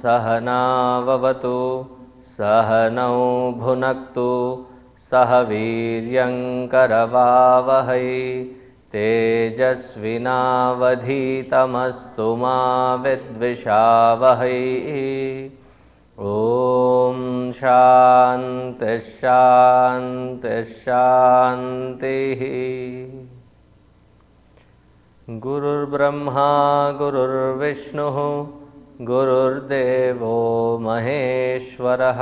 सहनाववतु सहनौ भुनक्तु सह वीर्यङ्करवावहै तेजस्विनावधीतमस्तु मा विद्विषावहै। ॐ शान्तिः शान्तिः शान्तिः। गुरुर्ब्रह्मा गुरुर्विष्णुः गुरुर्देवो महेश्वरः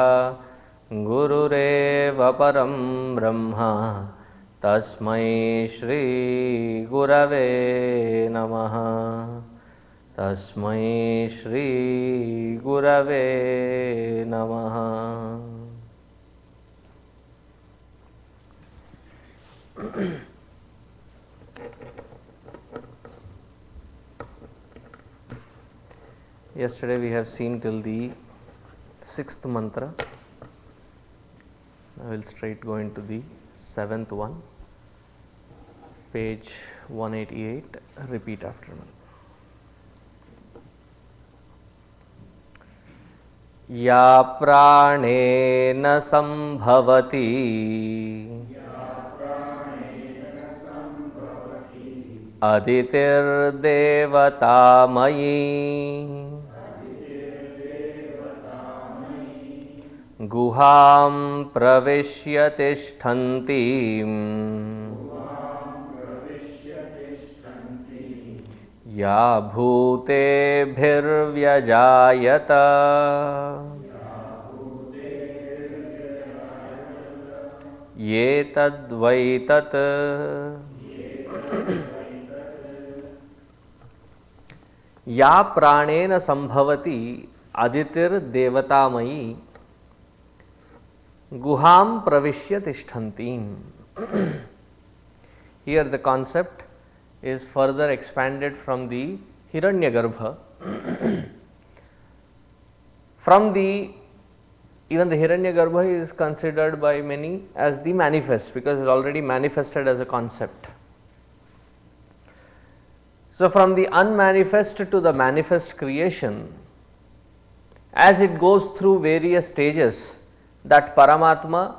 गुरुरेव परं ब्रह्म तस्मै श्री गुरवे नमः। तस्मै श्री गुरवे नमः। Yesterday we have seen till the 6th mantra. I will straight go into the 7th one, page 188. Repeat after me. या प्राणेन संभवति अदितिर्देवतामयी गुहां प्रविश्य तिष्ठन्तीं या भूतेभिर्व्यजायत ये तद्वै तत्। या प्राणेन संभवति अदितिर्देवतामयी गुहाम pravisya tishthantim. Here the concept is further expanded from the Hiranyagarbha. From the, even the Hiranyagarbha is considered by many as the manifest, because it is already manifested as a concept. So from the unmanifest to the manifest creation, as it goes through various stages, that Paramatma,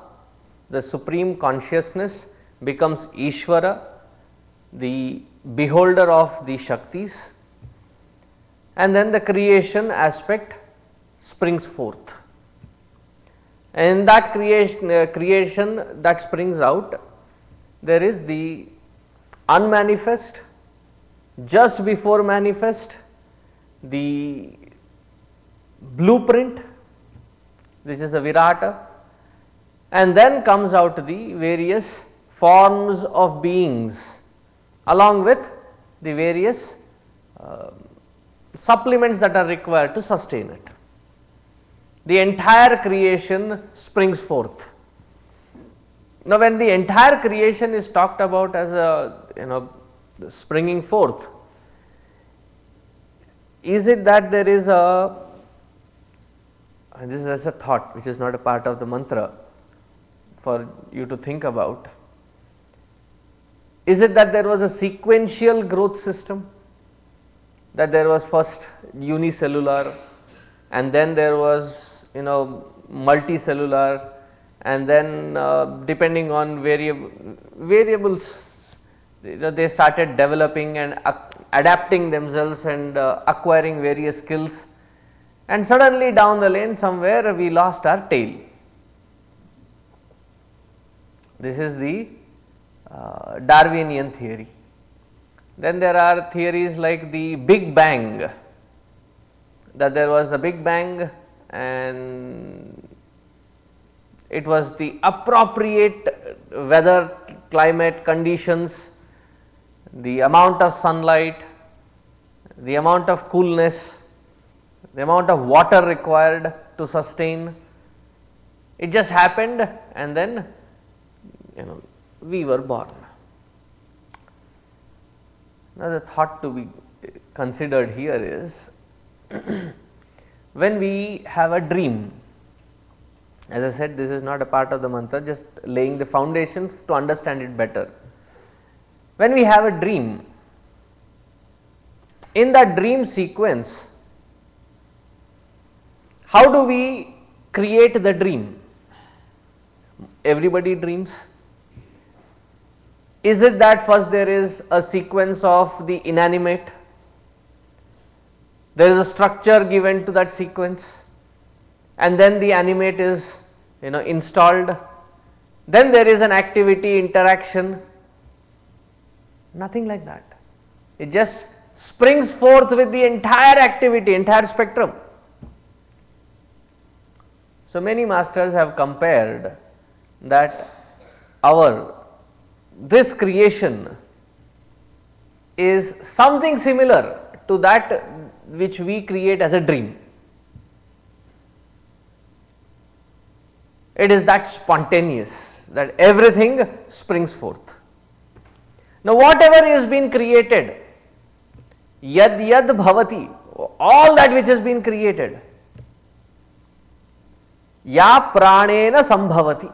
the supreme consciousness, becomes Ishvara, the beholder of the Shaktis, and then the creation aspect springs forth. And in that creation that springs out, there is the unmanifest, just before manifest, the blueprint, this is the Virata, and then comes out the various forms of beings along with the various supplements that are required to sustain it. The entire creation springs forth. Now, when the entire creation is talked about as a springing forth, is it that there is a, and this is a thought which is not a part of the mantra for you to think about, is it that there was a sequential growth system, that there was first unicellular and then there was multicellular, and then depending on variables, they started developing and adapting themselves and acquiring various skills, and suddenly down the lane somewhere we lost our tail. This is the Darwinian theory. Then there are theories like the Big Bang, that there was the Big Bang and it was the appropriate weather, climate conditions, the amount of sunlight, the amount of coolness, the amount of water required to sustain. It just happened and then we were born. Now, the thought to be considered here is when we have a dream, as I said, this is not a part of the mantra, just laying the foundation to understand it better. When we have a dream, in that dream sequence, how do we create the dream? Everybody dreams. Is it that first there is a sequence of the inanimate, there is a structure given to that sequence, and then the animate is installed, then there is an activity, interaction? Nothing like that. It just springs forth with the entire activity, entire spectrum. So many masters have compared that this creation is something similar to that which we create as a dream. It is that spontaneous, that everything springs forth. Now, whatever is being created, yad yad bhavati, all that which has been created, ya pranena sambhavati,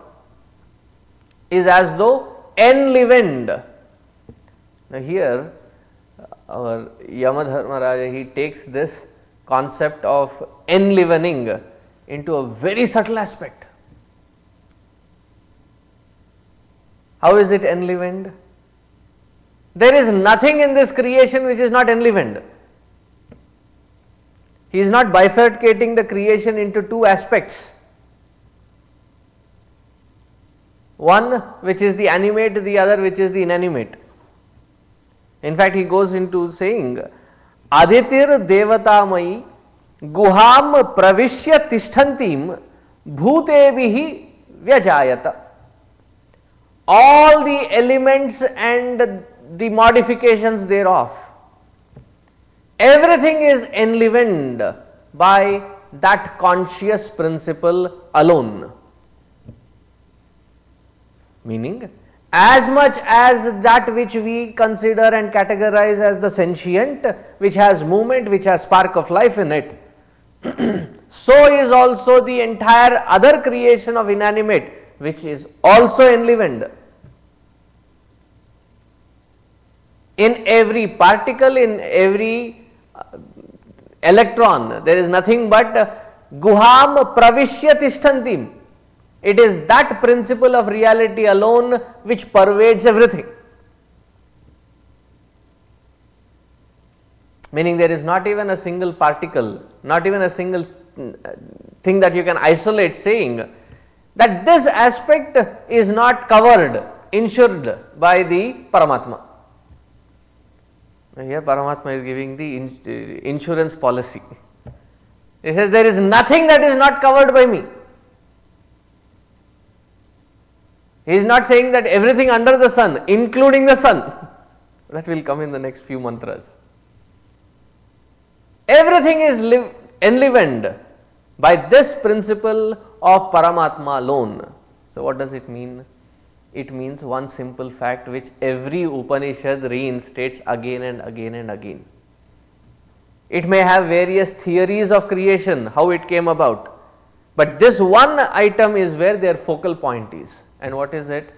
is as though enlivened. Now, here our Yamadharmaraja, he takes this concept of enlivening into a very subtle aspect. How is it enlivened? There is nothing in this creation which is not enlivened. He is not bifurcating the creation into two aspects. One which is the animate, the other which is the inanimate. In fact, he goes into saying, Aditir devatamai guham pravishya tishtantim bhutebihi vyajayata. All the elements and the modifications thereof, everything is enlivened by that conscious principle alone. Meaning, as much as that which we consider and categorize as the sentient, which has movement, which has spark of life in it, so is also the entire other creation of inanimate, which is also enlivened. In every particle, in every electron, there is nothing but guham pravishya tishtantim. It is that principle of reality alone which pervades everything. Meaning, there is not even a single particle, not even a single thing that you can isolate, saying that this aspect is not covered, insured by the Paramatma. Here Paramatma is giving the insurance policy. He says there is nothing that is not covered by me. He is not saying that everything under the sun, including the sun, that will come in the next few mantras. Everything is enlivened by this principle of Paramatma alone. So, what does it mean? It means one simple fact which every Upanishad reinstates again and again and again. It may have various theories of creation, how it came about, but this one item is where their focal point is. And what is it?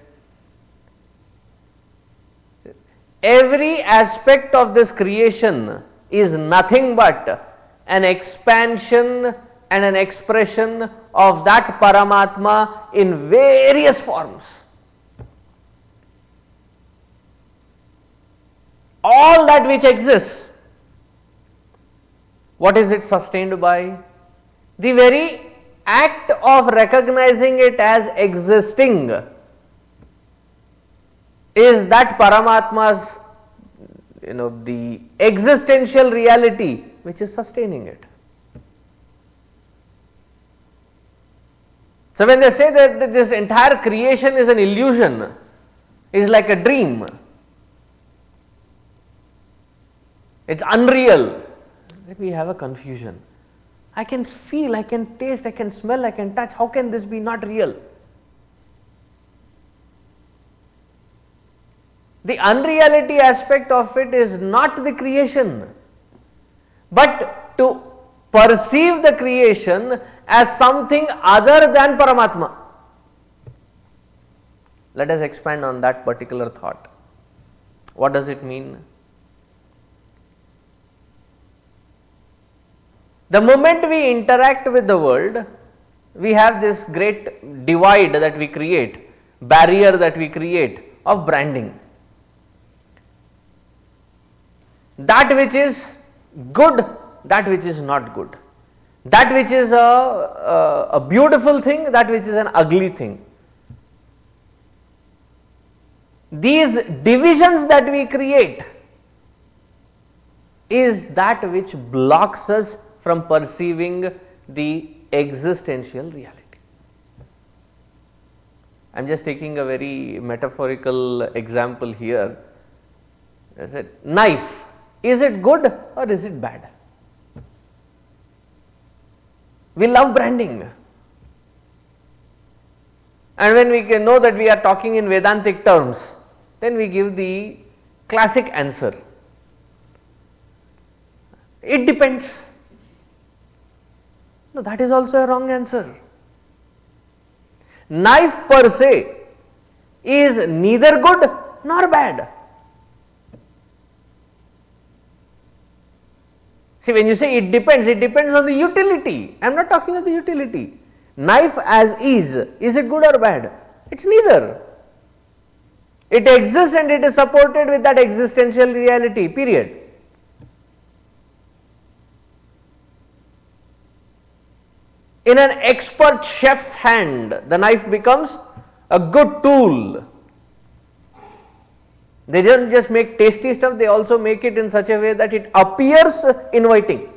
Every aspect of this creation is nothing but an expansion and an expression of that Paramatma in various forms. All that which exists, what is it sustained by? The very act of recognizing it as existing is that Paramatma's the existential reality which is sustaining it. So, when they say that this entire creation is an illusion, is like a dream, it is unreal, then we have a confusion. I can feel, I can taste, I can smell, I can touch, how can this be not real? The unreality aspect of it is not the creation, but to perceive the creation as something other than Paramatma. Let us expand on that particular thought. What does it mean? The moment we interact with the world, we have this great divide that we create, barrier that we create of branding. That which is good, that which is not good, that which is a beautiful thing, that which is an ugly thing. These divisions that we create is that which blocks us from perceiving the existential reality. I am just taking a very metaphorical example here. I said, knife, is it good or is it bad? We love branding, and when we can know that we are talking in Vedantic terms, then we give the classic answer. It depends. No, that is also a wrong answer. Knife per se is neither good nor bad. See, when you say it depends on the utility. I am not talking of the utility. Knife as is it good or bad? It is neither. It exists and it is supported with that existential reality, period. In an expert chef's hand, the knife becomes a good tool. They don't just make tasty stuff, they also make it in such a way that it appears inviting.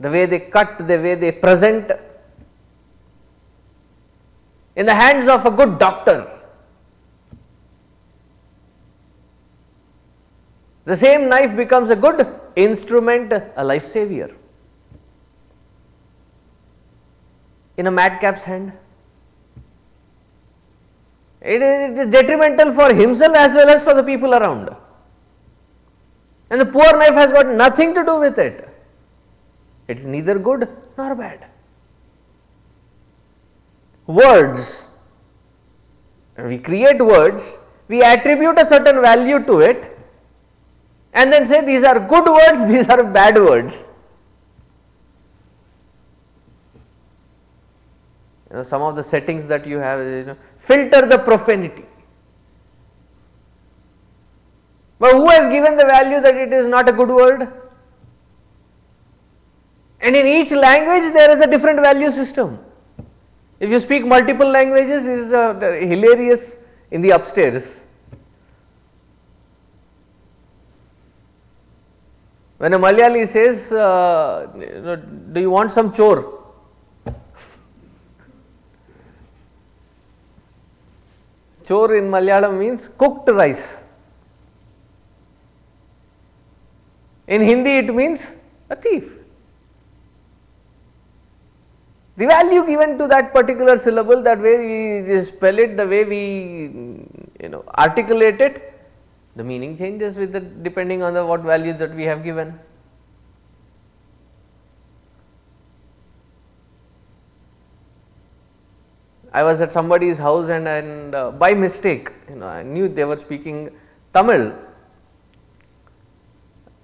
The way they cut, the way they present. In the hands of a good doctor, the same knife becomes a good instrument, a life savior. In a madcap's hand, it is detrimental for himself as well as for the people around, and the poor knife has got nothing to do with it. It is neither good nor bad. Words, we create words, we attribute a certain value to it and then say these are good words, these are bad words. Some of the settings that you have, filter the profanity. But who has given the value that it is not a good word? And in each language there is a different value system. If you speak multiple languages, it is hilarious in the upstairs. When a Malayali says, do you want some chore? Chore in Malayalam means cooked rice. In Hindi it means a thief. The value given to that particular syllable, that way we spell it, the way we articulate it, the meaning changes with the depending on the what value that we have given. I was at somebody's house and by mistake, I knew they were speaking Tamil,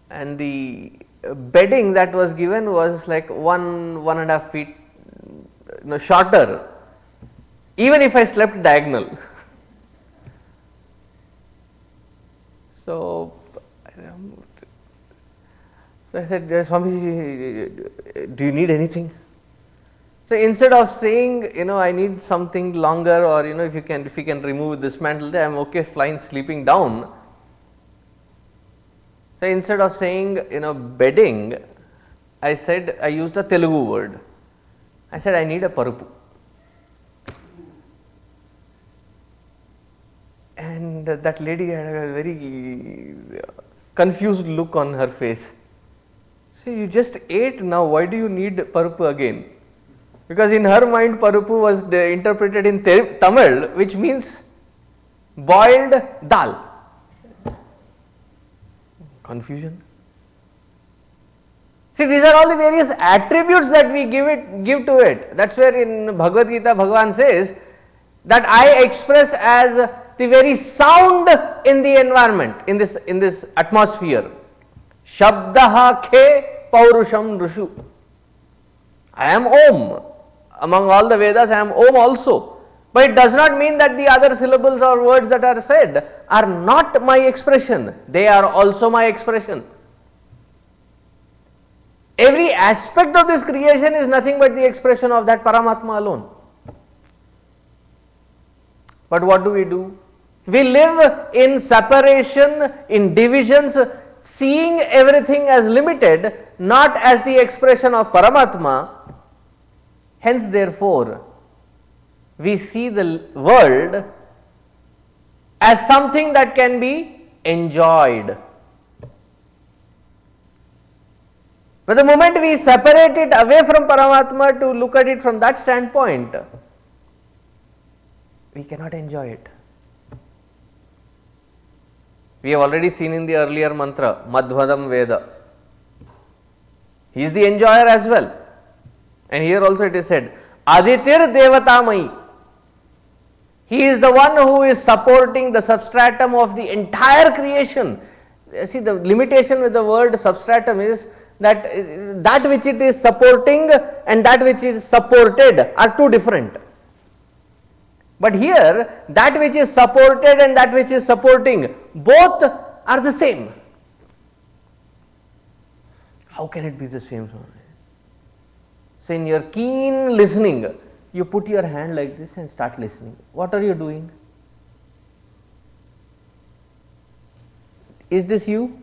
and the bedding that was given was like 1.5 feet shorter, even if I slept diagonal. So I said, Swami, do you need anything? So instead of saying, I need something longer, or if you can remove this mantle, I am okay flying, sleeping down. So, instead of saying bedding, I said, I used a Telugu word. I said, I need a parupu. And that lady had a very confused look on her face. So, you just ate, now why do you need parupu again? Because in her mind parupu was interpreted in Tamil, which means boiled dal. Confusion. See, these are all the various attributes that we give to it. That is where in Bhagavad Gita Bhagavan says that I express as the very sound in the environment, in this atmosphere. Shabdaha khe paurusham rushu. I am Om. Among all the Vedas, I am Om also. But it does not mean that the other syllables or words that are said are not my expression. They are also my expression. Every aspect of this creation is nothing but the expression of that Paramatma alone. But what do? We live in separation, in divisions, seeing everything as limited, not as the expression of Paramatma. Hence, therefore, we see the world as something that can be enjoyed. But the moment we separate it away from Paramatma to look at it from that standpoint, we cannot enjoy it. We have already seen in the earlier mantra, Madhvadam Veda. He is the enjoyer as well. And here also it is said, Aditir Devatamai. He is the one who is supporting the substratum of the entire creation. See, the limitation with the word substratum is that which it is supporting and that which is supported are two different. But here, that which is supported and that which is supporting, both are the same. How can it be the same? So, in your keen listening, you put your hand like this and start listening. What are you doing? Is this you?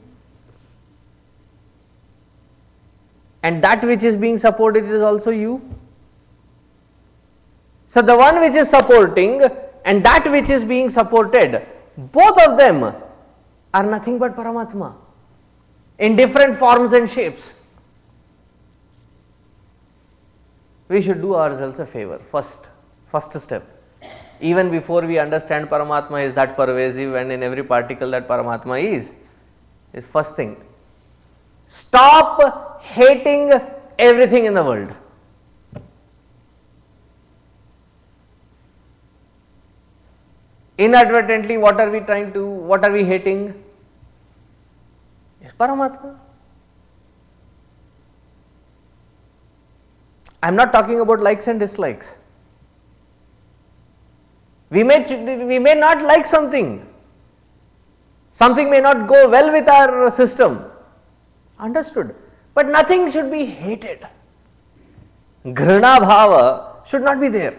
And that which is being supported is also you? So, the one which is supporting and that which is being supported, both of them are nothing but Paramatma in different forms and shapes. We should do ourselves a favor, first step. Even before we understand Paramatma is that pervasive and in every particle that Paramatma is first thing. Stop hating everything in the world. Inadvertently, what are we hating? Is Paramatma. I am not talking about likes and dislikes. We may not like something. Something may not go well with our system. Understood. But nothing should be hated. Ghrana bhava should not be there.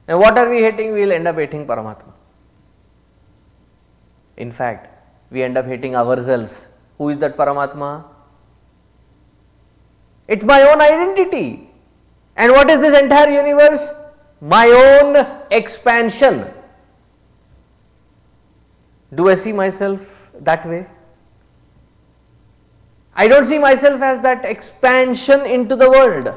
And what are we hating? We will end up hating Paramatma. In fact, we end up hating ourselves. Who is that Paramatma? It is my own identity. And what is this entire universe? My own expansion. Do I see myself that way? I do not see myself as that expansion into the world.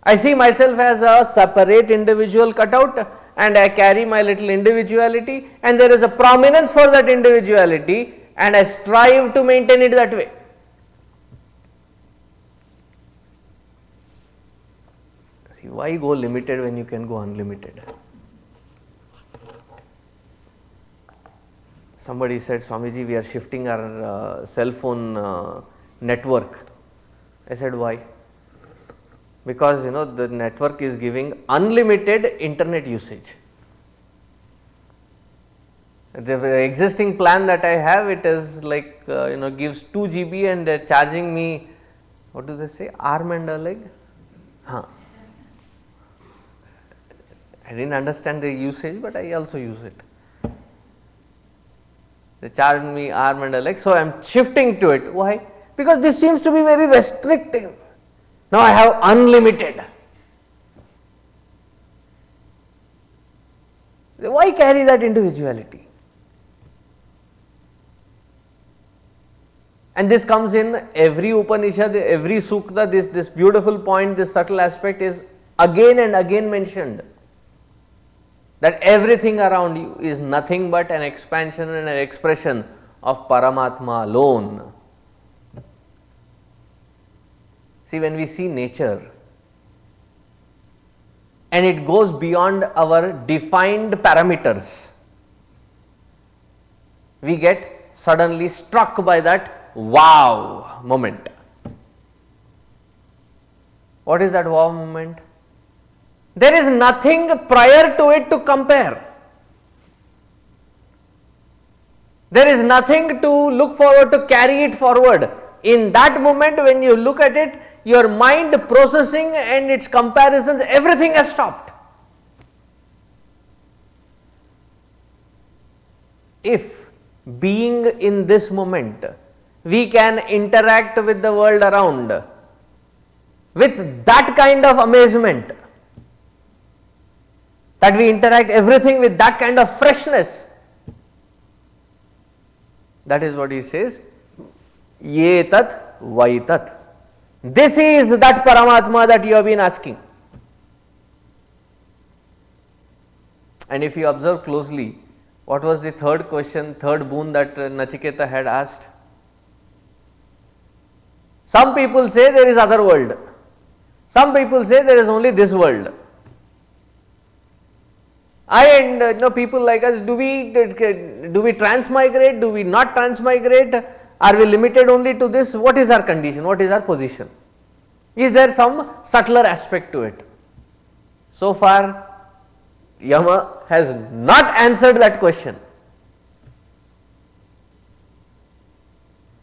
I see myself as a separate individual cutout and I carry my little individuality and there is a prominence for that individuality and I strive to maintain it that way. See, why go limited when you can go unlimited? Somebody said, Swamiji, we are shifting our cell phone network. I said, why? Because the network is giving unlimited internet usage. The existing plan that I have, it is like gives 2 GB and charging me, what do they say, arm and a leg? Huh. I didn't understand the usage, but I also use it. They charged me arm and a leg, so I am shifting to it. Why? Because this seems to be very restrictive. Now I have unlimited. Why carry that individuality? And this comes in every Upanishad, every Sukta, this beautiful point, this subtle aspect is again and again mentioned. That everything around you is nothing but an expansion and an expression of Paramatma alone. See, when we see nature and it goes beyond our defined parameters, we get suddenly struck by that wow moment. What is that wow moment? There is nothing prior to it to compare. There is nothing to look forward to carry it forward. In that moment, when you look at it, your mind processing and its comparisons, everything has stopped. If being in this moment, we can interact with the world around with that kind of amazement, that we interact everything with that kind of freshness. That is what he says, ye tat vai tat. This is that Paramatma that you have been asking. And if you observe closely, what was the third question, third boon that Nachiketa had asked? Some people say there is other world. Some people say there is only this world. People like us, do we transmigrate? Do we not transmigrate? Are we limited only to this? What is our condition? What is our position? Is there some subtler aspect to it? So far, Yama has not answered that question.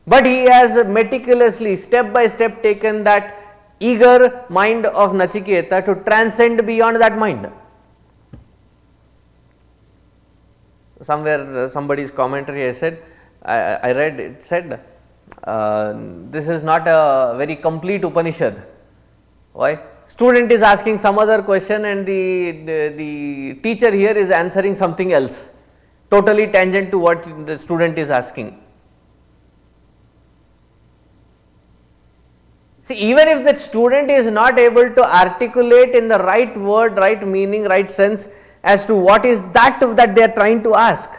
But he has meticulously, step by step, taken that eager mind of Nachiketa to transcend beyond that mind. Somewhere somebody's commentary I said, I read, it said, this is not a very complete Upanishad. Why? Student is asking some other question and the teacher here is answering something else, totally tangent to what the student is asking. See, even if the student is not able to articulate in the right word, right meaning, right sense as to what is that they are trying to ask,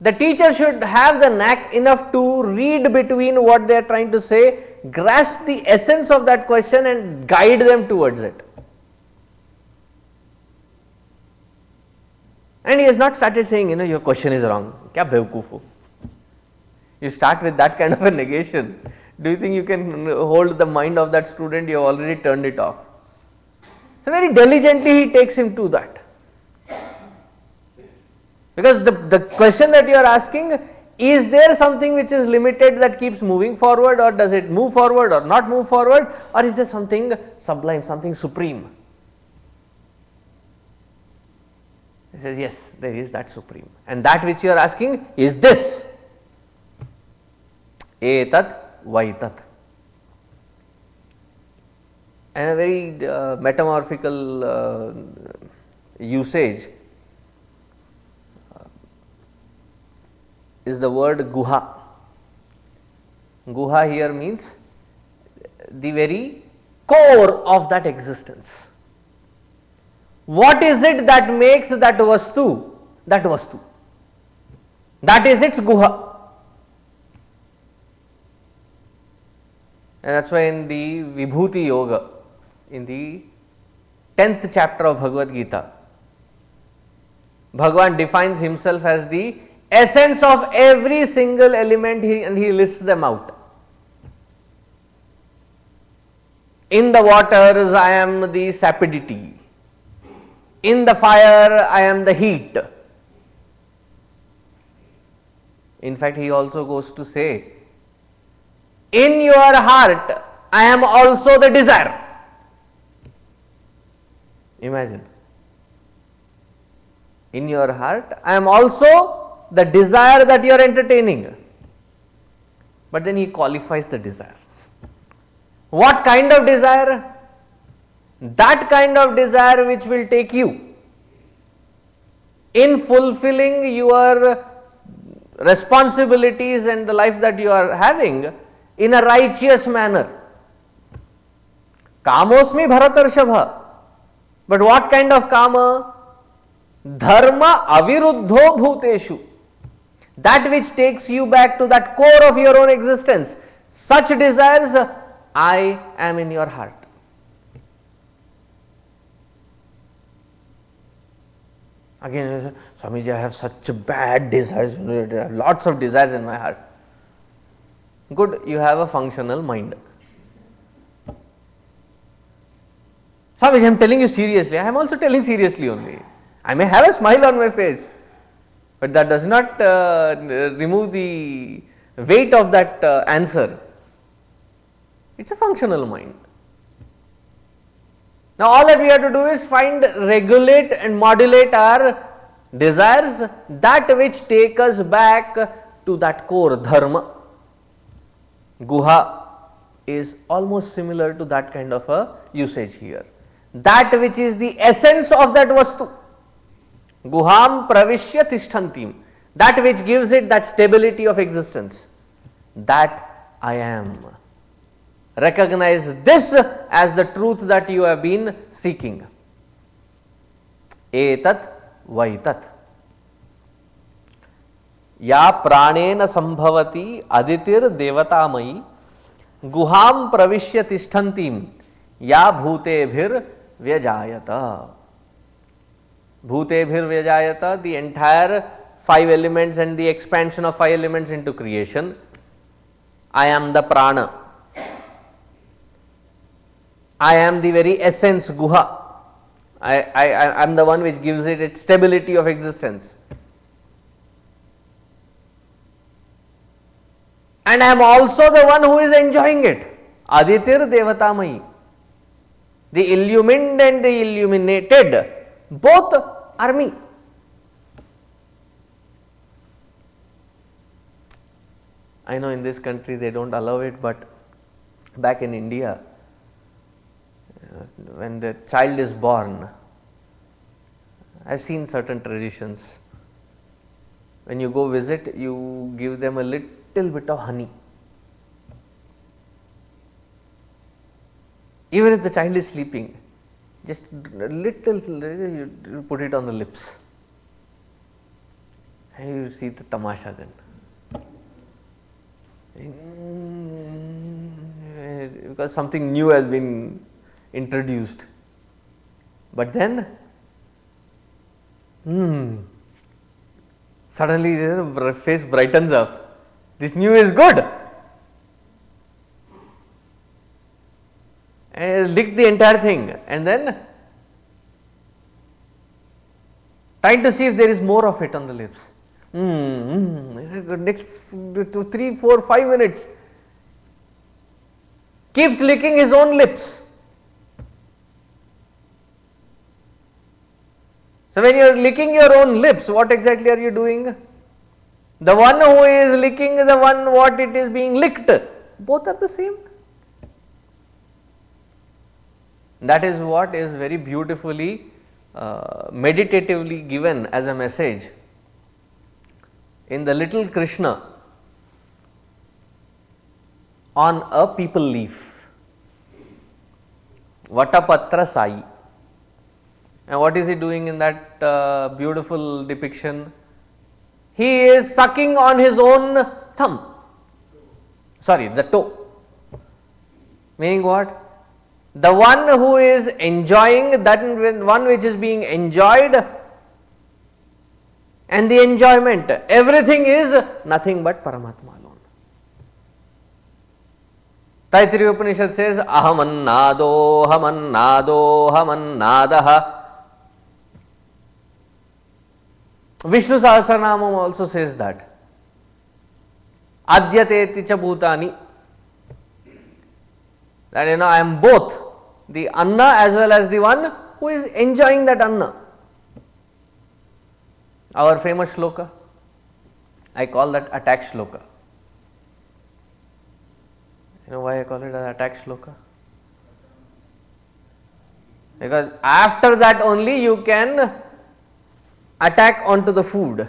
the teacher should have the knack enough to read between what they are trying to say, grasp the essence of that question and guide them towards it. And he has not started saying, your question is wrong. Kya bevkoof ho? You start with that kind of a negation. Do you think you can hold the mind of that student? You have already turned it off. So very diligently he takes him to that. Because the question that you are asking, is there something which is limited that keeps moving forward, or does it move forward or not move forward, or is there something sublime, something supreme? He says, yes, there is that supreme, and that which you are asking is this. Etat vaitat. And a very metamorphical usage is the word guha. Guha here means the very core of that existence. What is it that makes that vastu that vastu? That is its guha. And that is why in the Vibhuti Yoga, in the 10th chapter of Bhagavad Gita, Bhagavan defines himself as the essence of every single element, and he lists them out. In the waters, I am the sapidity. In the fire, I am the heat. In fact, he also goes to say, in your heart, I am also the desire. Imagine. In your heart, I am also the desire that you are entertaining. But then he qualifies the desire. What kind of desire? That kind of desire which will take you in fulfilling your responsibilities and the life that you are having in a righteous manner. Kamosmi Bharatarshava. But what kind of kama? Dharma aviruddho bhuteshu. That which takes you back to that core of your own existence. Such desires, I am in your heart. Again, Swamiji, I have such bad desires, I have lots of desires in my heart. Good, you have a functional mind. Swamiji, I am telling you seriously, I am also telling seriously only. I may have a smile on my face, but that does not remove the weight of that answer. It is a functional mind. Now, all that we have to do is regulate and modulate our desires, that which take us back to that core dharma. Guha is almost similar to that kind of a usage here. That which is the essence of that vastu. Guham pravishya tishtantim. That which gives it that stability of existence. That I am. Recognize this as the truth that you have been seeking. Etat vaitat. Ya pranena sambhavati aditir devatamai guham pravishya tishtantim ya bhutebhir vyajayata. Bhutebhir vyajayata, the entire 5 elements and the expansion of 5 elements into creation. I am the prana. I am the very essence, guha. I am the one which gives it its stability of existence. And I am also the one who is enjoying it. Aditir Devatamai. The illumined and the illuminated, both are me. I know in this country they don't allow it, but back in India, when the child is born, I have seen certain traditions. When you go visit, you give them a little bit of honey. Even if the child is sleeping, just a little, you put it on the lips. And you see the tamasha then. Because something new has been introduced. But then, suddenly his face brightens up. This new is good. And lick the entire thing and then trying to see if there is more of it on the lips. Next 3, 4, 5 minutes, keeps licking his own lips. So, when you are licking your own lips, what exactly are you doing? The one who is licking, the one what it is being licked, both are the same. That is what is very beautifully, meditatively given as a message in the little Krishna on a people leaf. Vatapatra Sai. And what is he doing in that beautiful depiction? He is sucking on his own thumb, the toe. Meaning what? The one who is enjoying, that one which is being enjoyed, and the enjoyment, everything is nothing but Paramatma alone. Taittiriya Upanishad says, Ahamannado, Hamannado, Hamannadaha. Vishnu Sahasranamam also says that. Adyateti cha bhutani. That I am both the Anna as well as the one who is enjoying that Anna. Our famous shloka. I call that attack shloka. You know why I call it an attack shloka? Because after that only you can attack onto the food.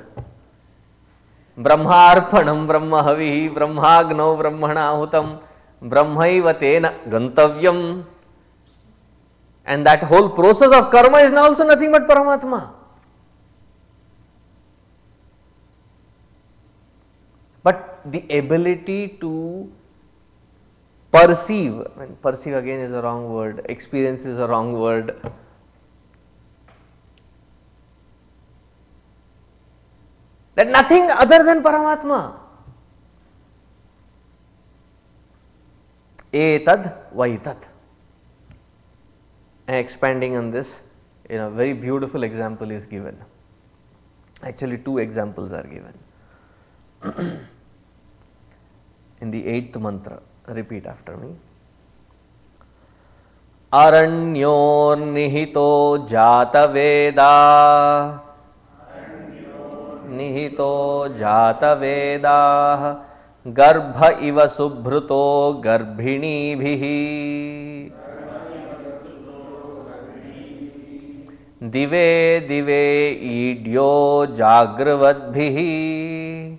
Brahmarpanam brahmahavihi brahmagno brahmanahutam brahmaiva tena gantavyam. And that whole process of karma is also nothing but Paramatma. But the ability to perceive, and perceive again is a wrong word, experience is a wrong word. That nothing other than Paramatma. Etad vaitat. And expanding on this, a very beautiful example is given. Actually, two examples are given. In the 8th mantra, repeat after me. Aranyor nihito jata veda. Nihito jata veda. Garbha iva subhruto garbhini bhihi. Dive dive idyo jagravadbhihi.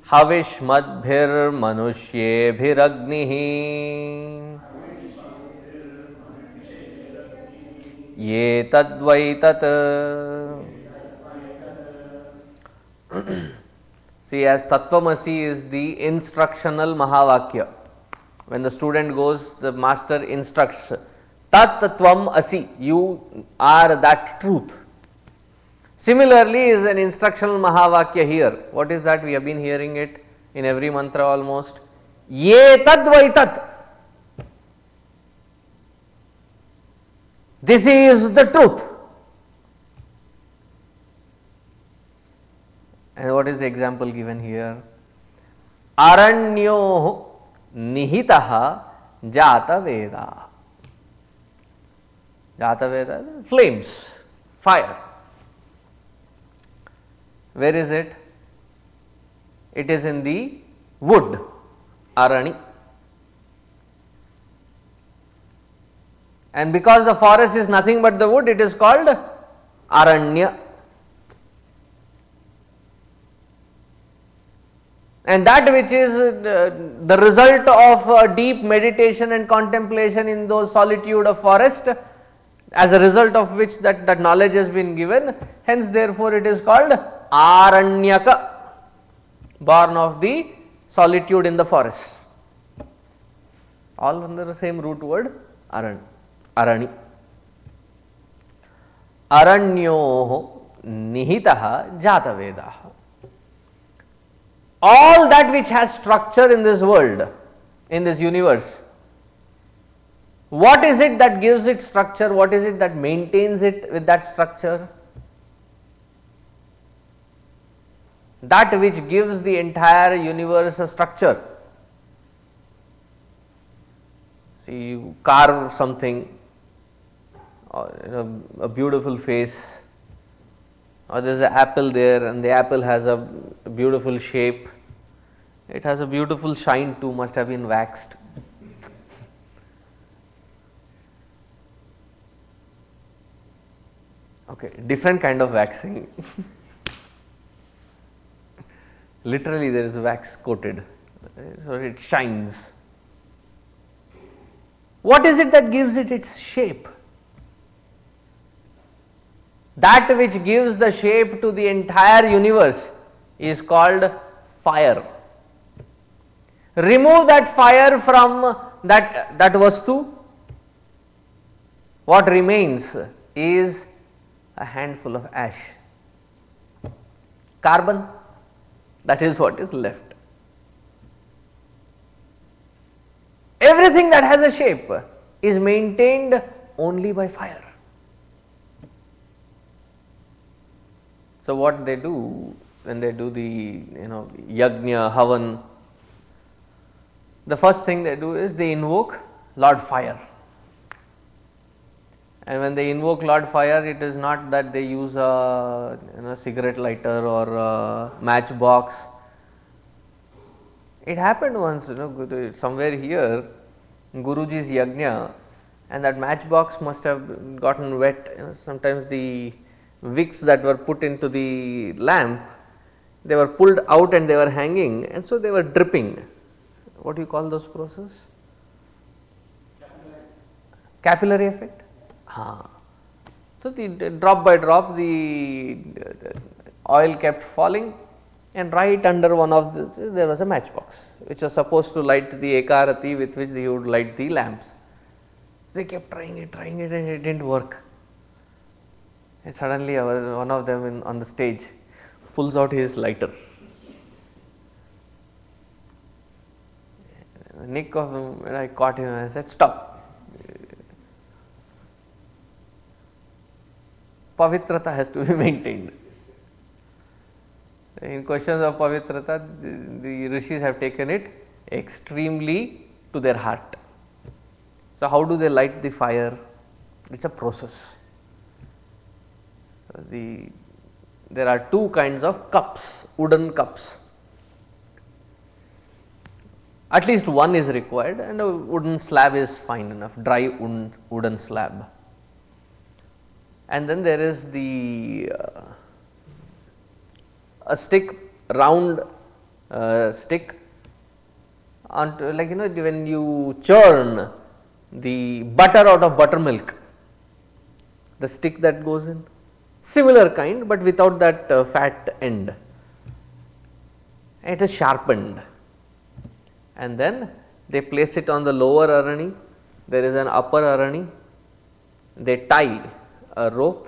Havishmadbhir manushyebhiragnihi. Ye tadvaitat. See, as Tattvamasi is the instructional Mahavakya. When the student goes, the master instructs, Tat Tvam Asi, you are that truth. Similarly, is an instructional Mahavakya here. What is that? We have been hearing it in every mantra almost. Ye Tadvaitat. This is the truth. And what is the example given here? Aranyo nihitaha jata veda. Jata veda, flames, fire. Where is it? It is in the wood, arani. And because the forest is nothing but the wood, it is called aranya. And that which is the result of deep meditation and contemplation in those solitude of forest, as a result of which that knowledge has been given, hence therefore it is called Aranyaka, born of the solitude in the forest. All under the same root word Arani. Aranyoho nihitaha jata vedaha. All that which has structure in this world, in this universe, what is it that gives it structure? What is it that maintains it with that structure? That which gives the entire universe a structure. See, you carve something, or, a beautiful face, or there is an apple there and the apple has a beautiful shape. It has a beautiful shine too, must have been waxed. Okay, different kind of waxing. Literally there is wax coated, so it shines. What is it that gives it its shape? That which gives the shape to the entire universe is called fire. Remove that fire from that vastu, what remains is a handful of ash, carbon, that is what is left. Everything that has a shape is maintained only by fire. So, what they do when they do the Yagna, Havan, the first thing they do is they invoke Lord Fire. And when they invoke Lord Fire, it is not that they use a cigarette lighter or a matchbox. It happened once, somewhere here, Guruji's Yagna, and that matchbox must have gotten wet. Sometimes the wicks that were put into the lamp, they were pulled out and they were hanging, and so they were dripping. What do you call those process? Capillary effect. So, the drop by drop the oil kept falling, and right under one of this there was a matchbox which was supposed to light the ekarati with which he would light the lamps. They kept trying it and it did not work. And suddenly one of them on the stage pulls out his lighter. The nick of him, when I caught him, I said, "Stop. Pavitrata has to be maintained." In questions of pavitrata, the rishis have taken it extremely to their heart. So, how do they light the fire? It is a process. There are two kinds of cups, wooden cups. At least one is required, and a wooden slab is fine enough, dry wooden slab. And then there is a stick, round stick, onto, like when you churn the butter out of buttermilk, the stick that goes in, similar kind, but without that fat end. It is sharpened, and then they place it on the lower arani. There is an upper arani. They tie a rope,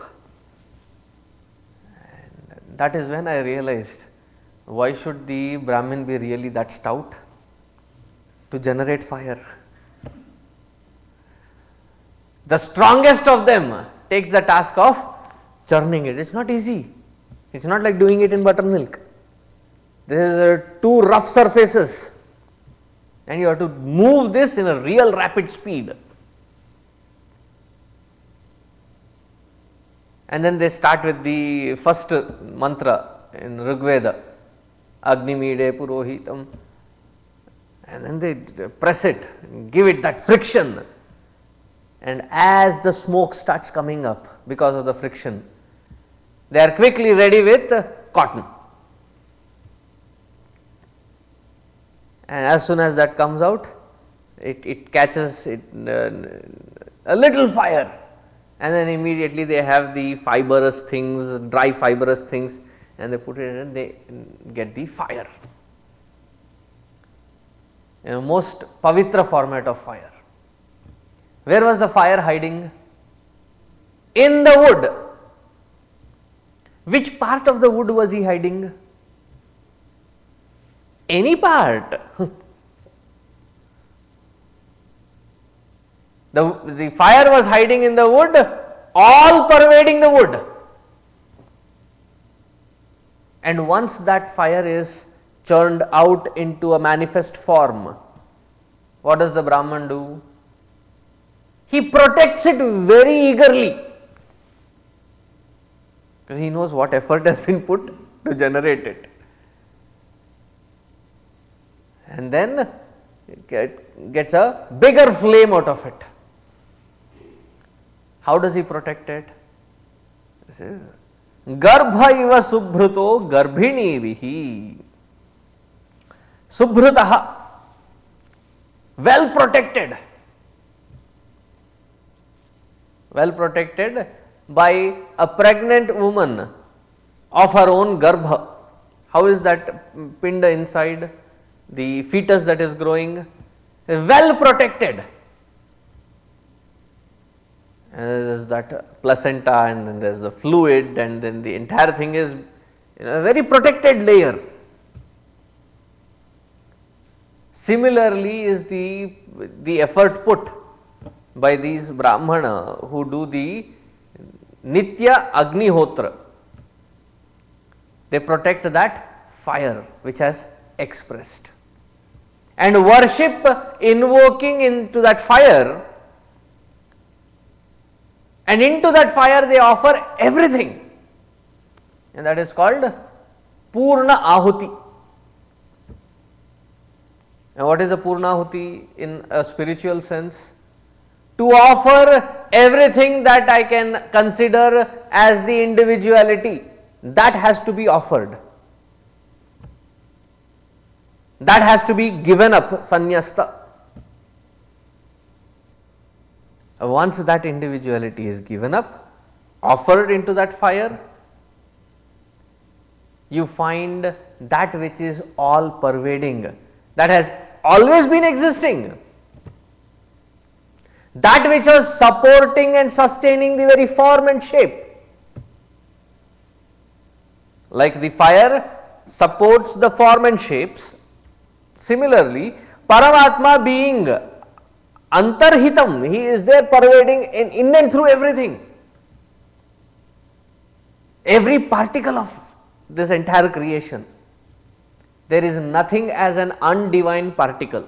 and that is when I realized, why should the Brahmin be really that stout to generate fire? The strongest of them takes the task of churning it. It is not easy. It is not like doing it in buttermilk. There are two rough surfaces, and you have to move this in a real rapid speed. And then they start with the first mantra in Rigveda, Agni Mide Purohitam, and then they press it, give it that friction, and as the smoke starts coming up because of the friction, they are quickly ready with cotton. And as soon as that comes out, it catches a little fire, and then immediately they have the fibrous things, dry fibrous things, and they put it in and they get the fire. Most pavitra format of fire. Where was the fire hiding? In the wood. Which part of the wood was he hiding? Any part. The fire was hiding in the wood, all pervading the wood. And once that fire is churned out into a manifest form, what does the Brahman do? He protects it very eagerly, because he knows what effort has been put to generate it. And then it gets a bigger flame out of it. How does he protect it? This is Garbha iva subhruto garbhini vihi. Subhrutaha, well protected. Well protected by a pregnant woman of her own garbha. How is that pinda inside? The fetus that is growing, well protected. And there is that placenta, and then there is the fluid, and then the entire thing is in a very protected layer. Similarly is the effort put by these Brahmana who do the Nitya Agnihotra. They protect that fire which has expressed, and worship invoking into that fire and into that fire they offer everything, and that is called Purna Ahuti. And what is a Purna Ahuti in a spiritual sense? To offer everything that I can consider as the individuality, that has to be offered. That has to be given up, sannyasta. Once that individuality is given up, offered into that fire, you find that which is all pervading, that has always been existing, that which was supporting and sustaining the very form and shape. Like the fire supports the form and shapes, similarly Paramatma being antarhitam, he is there pervading in and through everything, every particle of this entire creation. There is nothing as an undivine particle.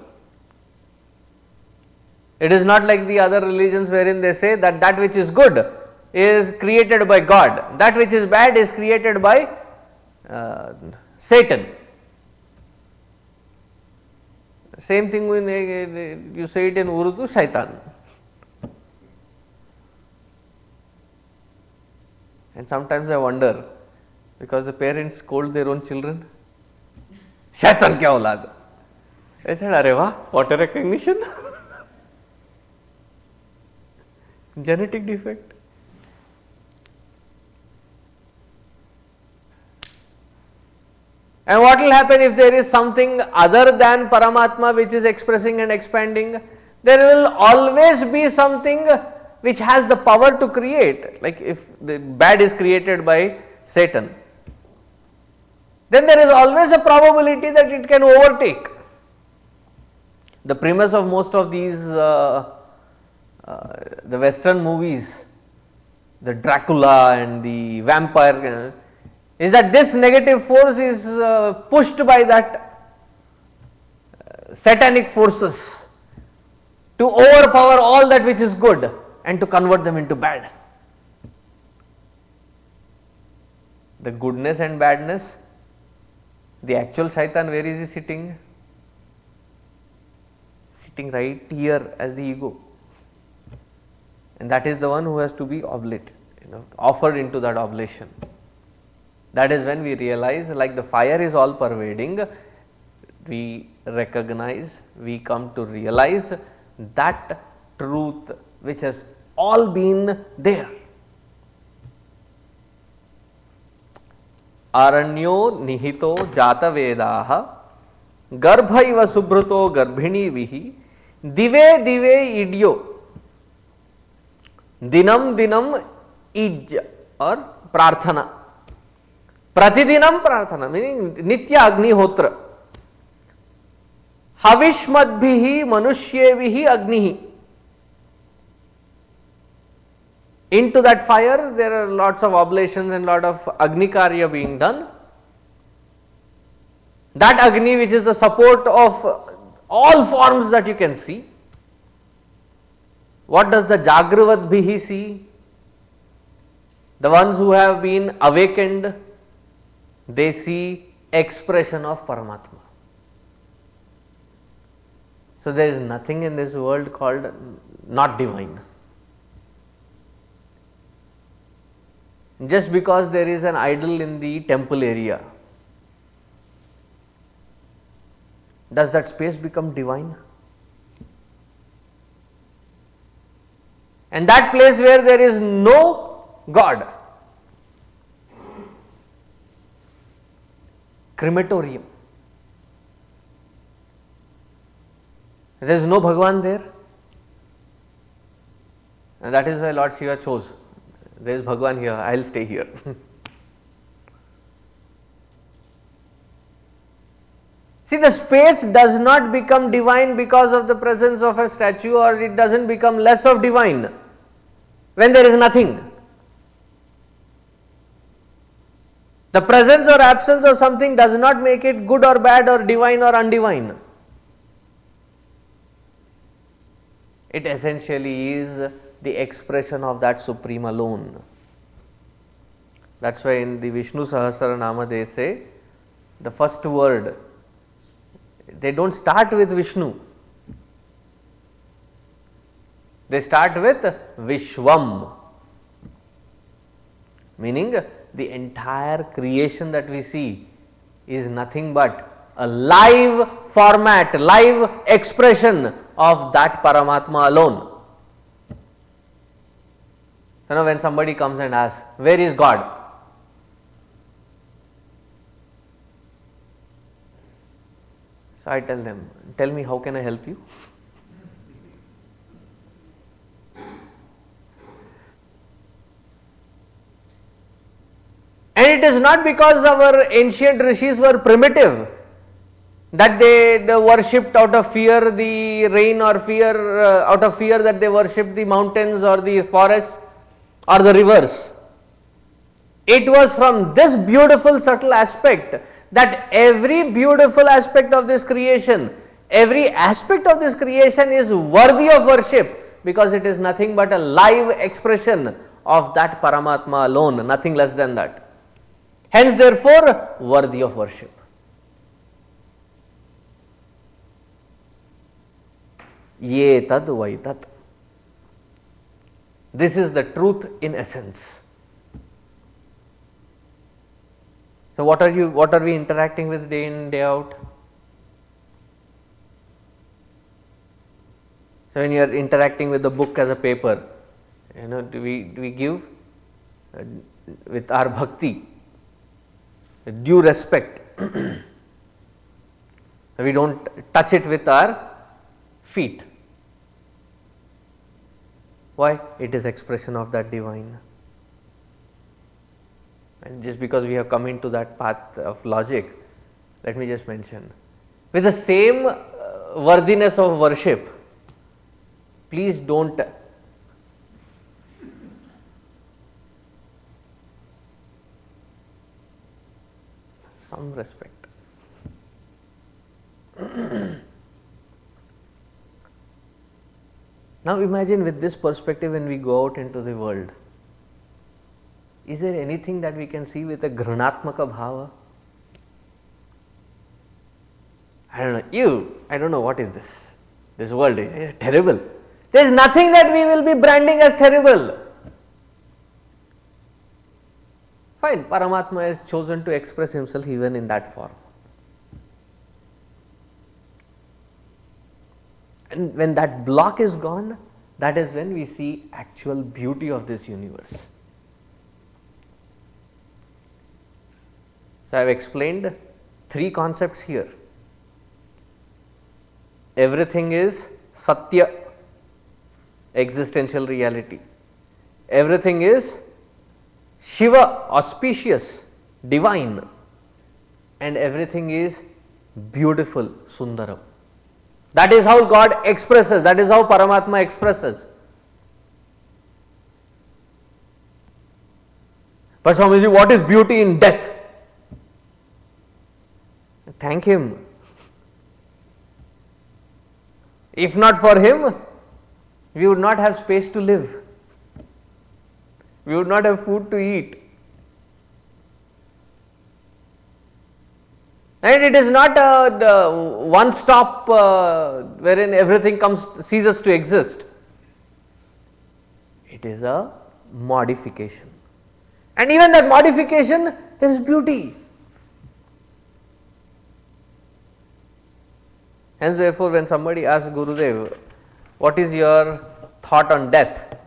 It is not like the other religions wherein they say that that which is good is created by God, that which is bad is created by Satan. Same thing when you say it in Urdu, shaitan. And sometimes I wonder, because the parents scold their own children, shaitan kya aulad. I said, arey wah, what a recognition. Genetic defect. And what will happen if there is something other than Paramatma which is expressing and expanding? There will always be something which has the power to create. Like if the bad is created by Satan, then there is always a probability that it can overtake. The premise of most of these the Western movies, the Dracula and the vampire, is that this negative force is pushed by that satanic forces to overpower all that which is good and to convert them into bad. The goodness and badness, the actual shaitan, where is he sitting? Sitting right here as the ego. And that is the one who has to be offered into that oblation. That is when we realize, like the fire is all pervading, we recognize, we come to realize that truth which has all been there. Aranyo nihito jata vedaha garbhaiva subhruto garbhini vihi dive dive idyo dinam dinam ij or prarthana. Pratidinam prarthana, meaning nitya agnihotra. Havishmadbhihi manushyevihi agnihi. Into that fire there are lots of oblations and lot of agni karya being done. That agni which is the support of all forms that you can see. What does the Jagravadbhihi see? The ones who have been awakened, they see expression of Paramatma. So there is nothing in this world called not divine. Just because there is an idol in the temple area, does that space become divine? And that place where there is no God, crematorium, there is no Bhagwan there, and that is why Lord Shiva chose, there is Bhagwan here, I will stay here. See, the space does not become divine because of the presence of a statue, or it does not become less of divine when there is nothing. The presence or absence of something does not make it good or bad or divine or undivine. It essentially is the expression of that Supreme alone. That is why in the Vishnu Sahasranama they say the first word, they do not start with Vishnu, they start with Vishwam, meaning the entire creation that we see is nothing but a live format, live expression of that Paramatma alone. You know, when somebody comes and asks, where is God? So I tell them, tell me, how can I help you? And it is not because our ancient rishis were primitive that they worshipped out of fear the rain, or fear out of fear that they worshipped the mountains or the forests or the rivers. It was from this beautiful subtle aspect that every beautiful aspect of this creation, every aspect of this creation is worthy of worship, because it is nothing but a live expression of that Paramatma alone, nothing less than that. Hence, therefore, worthy of worship. Ye tad vai tat. This is the truth in essence. So, what are we interacting with day in, day out? So, when you are interacting with the book as a paper, you know, do we give with our bhakti due respect? We do not touch it with our feet. Why? It is expression of that divine. And just because we have come into that path of logic, let me just mention, with the same worthiness of worship, please do not some respect. Now imagine with this perspective, when we go out into the world, is there anything that we can see with a granatmaka bhava? I don't know what is this. This world is terrible. There is nothing that we will be branding as terrible. Fine, Paramatma has chosen to express himself even in that form. And when that block is gone, that is when we see actual beauty of this universe. So, I have explained three concepts here. Everything is Satya, existential reality. Everything is Shiva, auspicious, divine. And everything is beautiful, Sundaram. That is how God expresses, that is how Paramatma expresses. But Swamiji, what is beauty in death? Thank him. If not for him, we would not have space to live. We would not have food to eat. And it is not a one stop wherein everything ceases to exist. It is a modification. And even that modification, there is beauty. Hence, therefore, when somebody asks Gurudev, what is your thought on death?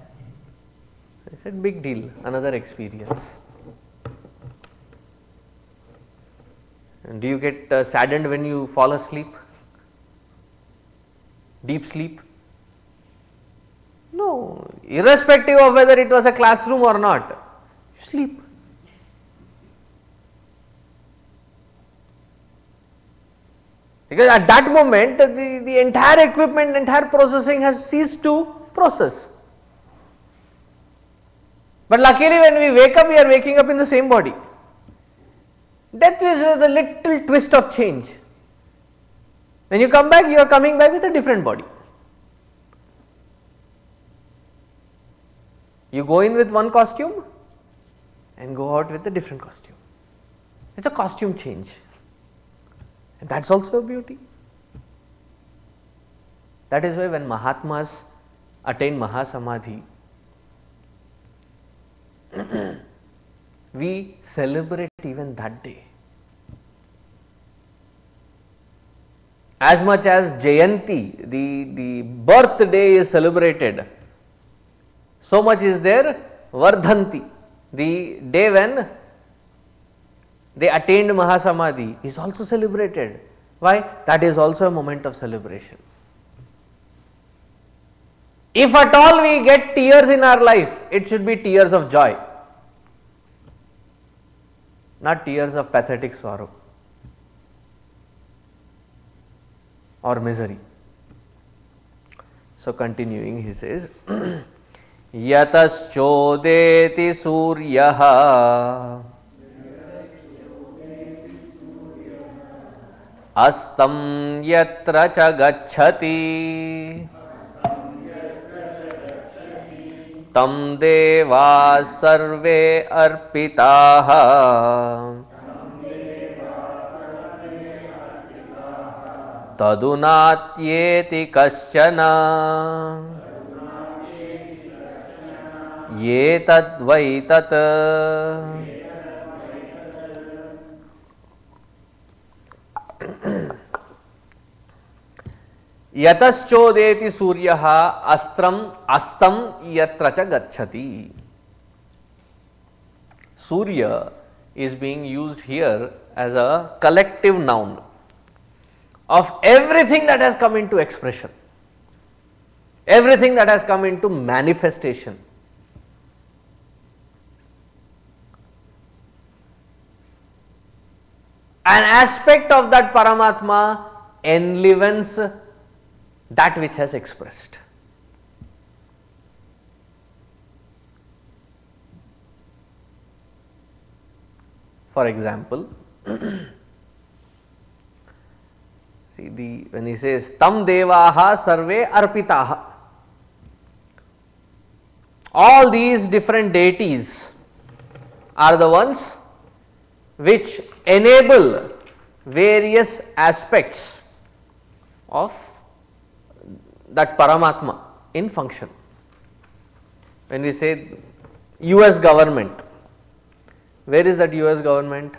I said, big deal, another experience. And do you get saddened when you fall asleep? Deep sleep? No, irrespective of whether it was a classroom or not, you sleep. Because at that moment, the entire equipment, entire processing has ceased to process. But luckily, when we wake up, we are waking up in the same body. Death is the little twist of change. When you come back, you are coming back with a different body. You go in with one costume and go out with a different costume. It is a costume change, and that is also a beauty. That is why when Mahatmas attain Mahasamadhi, we celebrate even that day. As much as Jayanti, the birthday is celebrated, so much is there Vardhanti, the day when they attained Mahasamadhi, is also celebrated. Why? That is also a moment of celebration. If at all we get tears in our life, it should be tears of joy, not tears of pathetic sorrow or misery. So continuing, he says, Yataschodeti suryaha astam yatra cha gacchati tam deva sarve arpitaha tadunatyeti kaschana ye tadvai tat. Yataschodeti suryaha astam yatra cha gacchati. Surya is being used here as a collective noun of everything that has come into expression, everything that has come into manifestation. An aspect of that Paramatma enlivens that which has expressed. For example, see when he says tam devaha sarve arpitaha, all these different deities are the ones which enable various aspects of that Paramatma in function. When we say US government, where is that US government?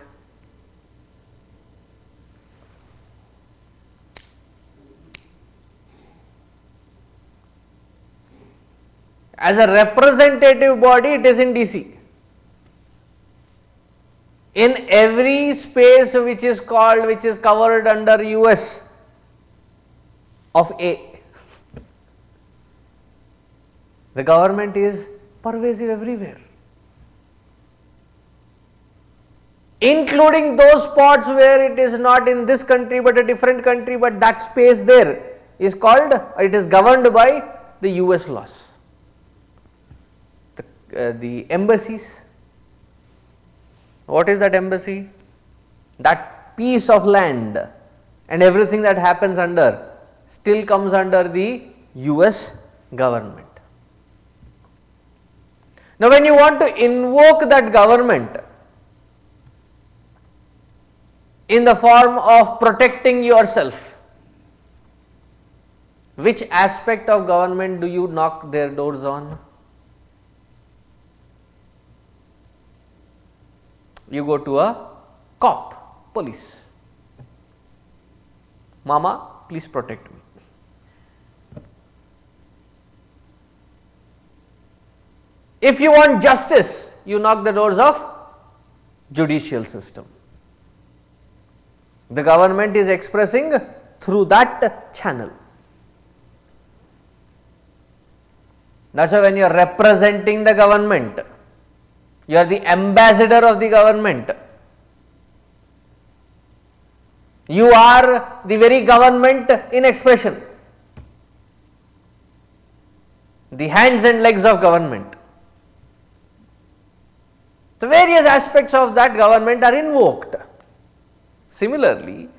As a representative body, it is in DC. In every space which is covered under US of A, the government is pervasive everywhere, including those spots where it is not in this country but a different country, but that space there is called, it is governed by the US laws. The embassies, what is that embassy? That piece of land and everything that happens under still comes under the US government. Now, when you want to invoke that government in the form of protecting yourself, which aspect of government do you knock their doors on? You go to a cop, police. Mama, please protect me. If you want justice, you knock the doors of judicial system. The government is expressing through that channel. That is why when you are representing the government, you are the ambassador of the government. You are the very government in expression, the hands and legs of government. The various aspects of that government are invoked. Similarly,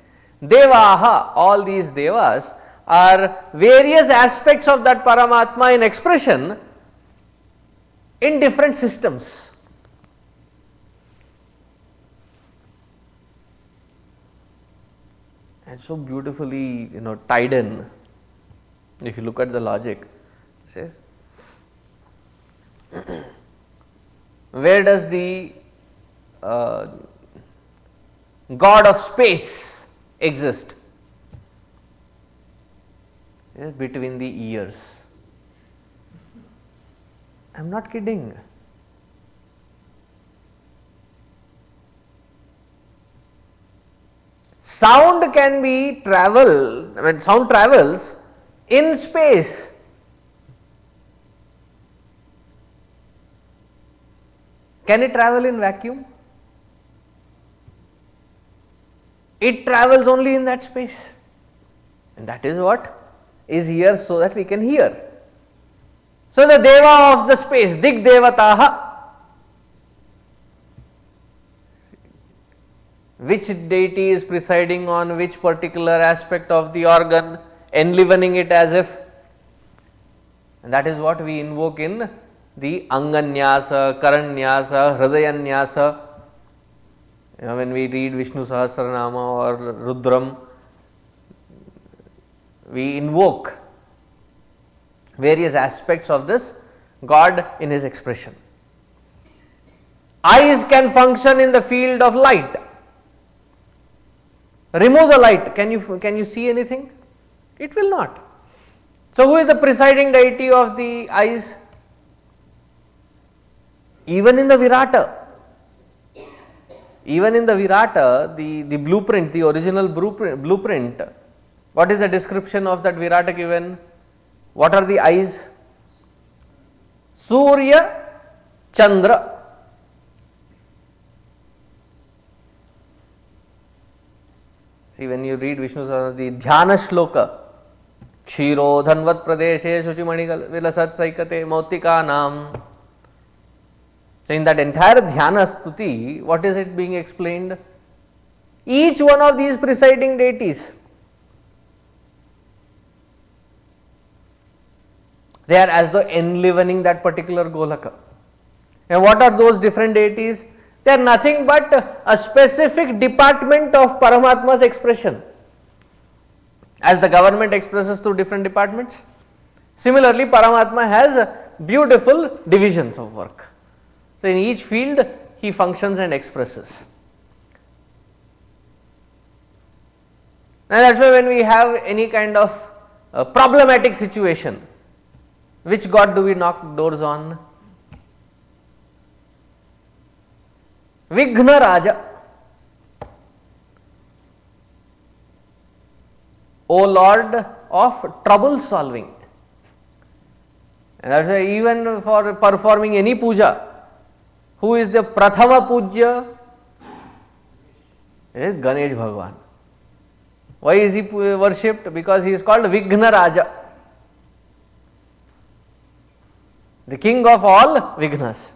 Devaha, all these Devas are various aspects of that Paramatma in expression, in different systems. And so beautifully, tied in. If you look at the logic, it says, where does the God of space exist? Yes, between the ears. I am not kidding. Sound can be sound travels in space. Can it travel in vacuum? It travels only in that space, and that is what is here, so that we can hear. So, the Deva of the space, Dig Devataha, which deity is presiding on which particular aspect of the organ, enlivening it as if, and that is what we invoke in the Anganyasa, Karanyasa, Hridayanyasa. When we read Vishnu Sahasranama or Rudram, we invoke various aspects of this God in his expression. Eyes can function in the field of light. Remove the light, can you see anything? It will not. So, who is the presiding deity of the eyes? Even in the Virata, the blueprint, the original blueprint, what is the description of that Virata given? What are the eyes? Surya, Chandra. See, when you read Vishnu Sahasranama, the Gyana shloka, Kshiro Dhanvat Pradeshe Shuchimani Vilasat Saikate Mautika Nam. So, in that entire Dhyana Stuti, what is it being explained? Each one of these presiding deities, they are as though enlivening that particular Golaka. And what are those different deities? They are nothing but a specific department of Paramatma's expression. As the government expresses through different departments, similarly Paramatma has beautiful divisions of work. So, in each field he functions and expresses. And that is why when we have any kind of problematic situation, which God do we knock doors on? Vigna Raja. O Lord of trouble solving. And that is why even for performing any puja, who is the Prathama Pujya? It is Ganesh Bhagwan. Why is he worshipped? Because he is called Vigna Raja, the king of all Vignas.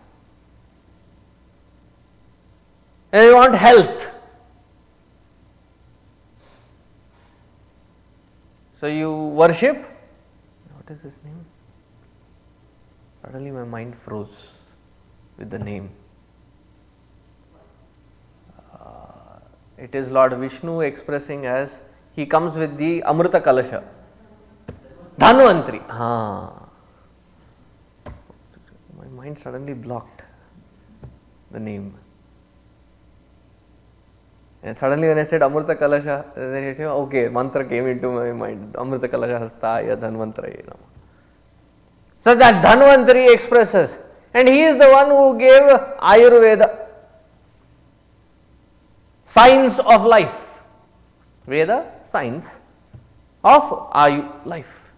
And you want health. So, you worship, what is his name? Suddenly my mind froze with the name. It is Lord Vishnu expressing as he comes with the Amrita Kalasha. Dhanvantri. My mind suddenly blocked the name. And suddenly when I said Amrita Kalasha, then it, okay, mantra came into my mind. Amrita Kalasha Hastaya Dhanvantri. So that Dhanvantri expresses, and he is the one who gave Ayurveda, science of life. Veda, science of Ayu, life.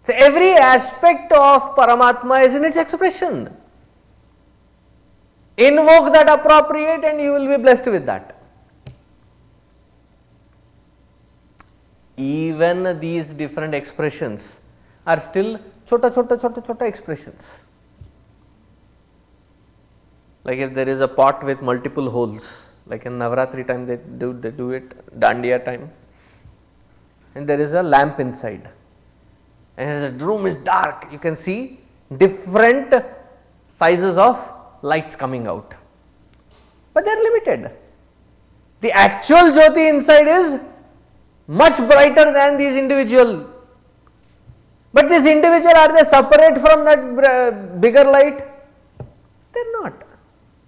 So every aspect of Paramatma is in its expression. Invoke that appropriate and you will be blessed with that. Even these different expressions are still chota expressions. Like if there is a pot with multiple holes, like in Navratri time they do it, Dandiya time, and there is a lamp inside. and as the room is dark, you can see different sizes of lights coming out, but they are limited. The actual Jyoti inside is much brighter than these individual, but these individual, are they separate from that bigger light? They are not.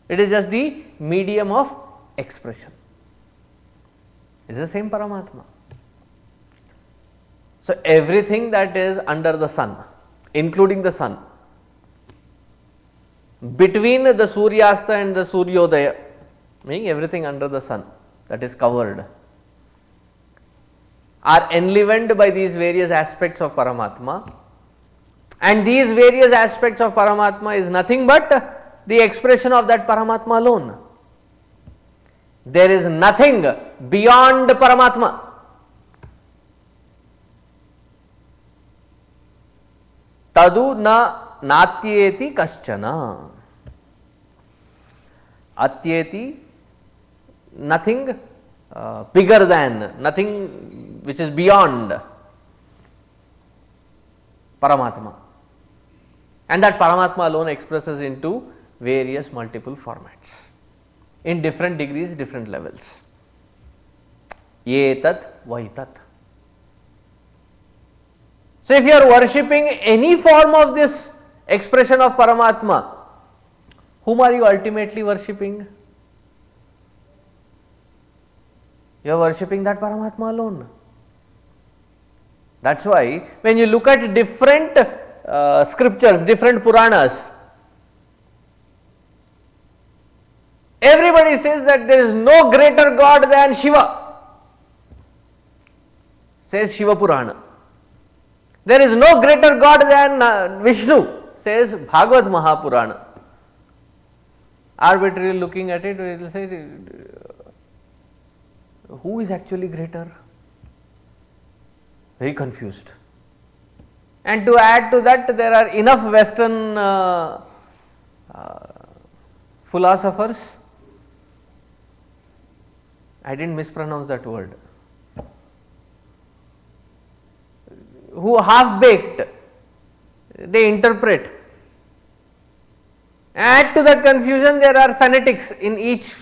It is just the medium of expression. It is the same Paramatma. So, everything that is under the sun, including the sun, between the Suryasta and the Suryodaya, meaning everything under the sun that is covered, are enlivened by these various aspects of Paramatma, and these various aspects of Paramatma is nothing but the expression of that Paramatma alone. There is nothing beyond Paramatma. Tadu na natyeti kaschana. Atyeti, nothing bigger than, nothing which is beyond Paramatma. And that Paramatma alone expresses into various multiple formats in different degrees, different levels. Etat vaitat. So, if you are worshipping any form of this expression of Paramatma, whom are you ultimately worshipping? You are worshipping that Paramatma alone. That is why when you look at different scriptures, different Puranas, everybody says that there is no greater God than Shiva, says Shiva Purana. There is no greater God than Vishnu, says Bhagavad Mahapurana. Arbitrarily looking at it, we will say, who is actually greater? Very confused. And to add to that, there are enough Western philosophers, I did not mispronounce that word, who half baked, they interpret. Add to that confusion, there are fanatics in each.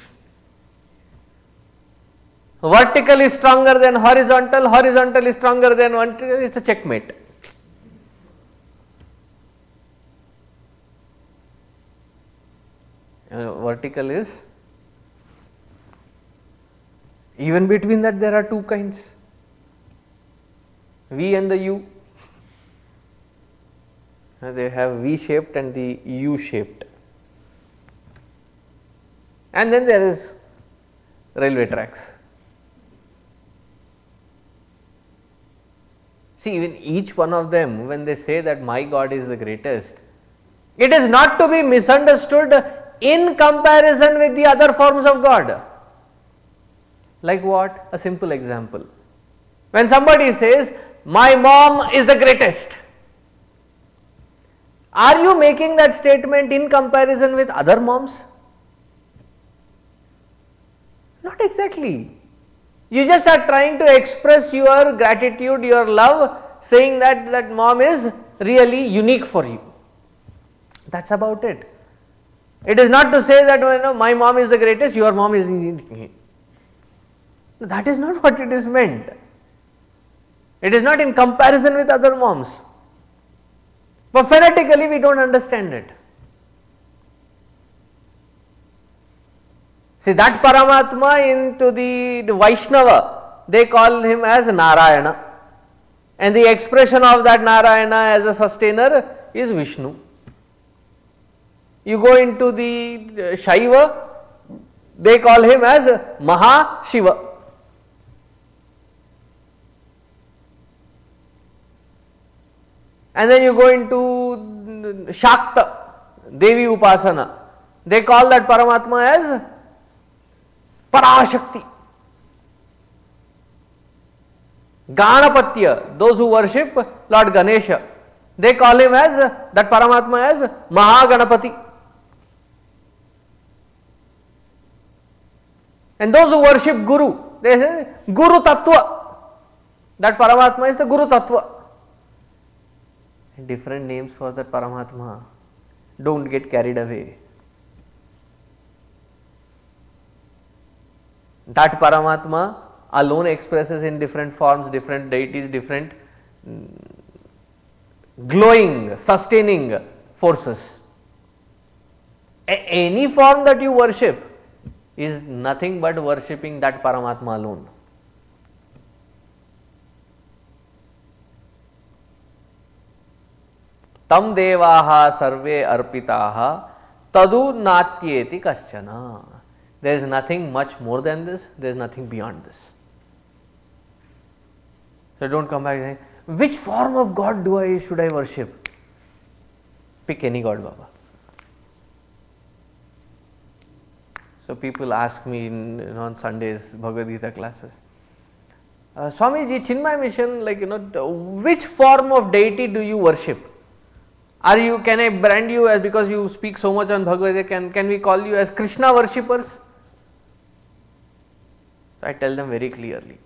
Vertical is stronger than horizontal, horizontal is stronger than vertical, it is a checkmate. Vertical is, even between that there are two kinds, V and the U. They have V shaped and the U shaped. And then there is railway tracks. See, even each one of them, when they say that my God is the greatest, it is not to be misunderstood in comparison with the other forms of God. Like what? A simple example. When somebody says, my mom is the greatest, are you making that statement in comparison with other moms? Not exactly. You just are trying to express your gratitude, your love, saying that that mom is really unique for you. That is about it. It is not to say that my mom is the greatest, your mom is unique. That is not what it is meant. It is not in comparison with other moms. But phonetically we do not understand it. See, that Paramatma into the Vaishnava, they call him as Narayana, and the expression of that Narayana as a sustainer is Vishnu. You go into the Shaiva, they call him as Mahashiva. And then you go into Shakta, Devi Upasana, they call that Paramatma as Parashakti. Ganapatya, those who worship Lord Ganesha, they call him as, that Paramatma as Mahaganapati. And those who worship Guru, they say Guru Tattva, that Paramatma is the Guru Tattva. different names for that Paramatma. Don't get carried away. That Paramatma alone expresses in different forms, different deities, different glowing, sustaining forces. Any form that you worship is nothing but worshipping that Paramatma alone. Tam devaha sarve arpitaha tadu natyeti kaschana. There is nothing much more than this, there is nothing beyond this. So, do not come back and say, which form of God should I worship? Pick any God, Baba. So, people ask me on Sundays, Bhagavad Gita classes, Swamiji, Chinmay mission, which form of deity do you worship? Can I brand you as, because you speak so much on Bhagavad Gita, can we call you as Krishna worshippers? So, I tell them very clearly,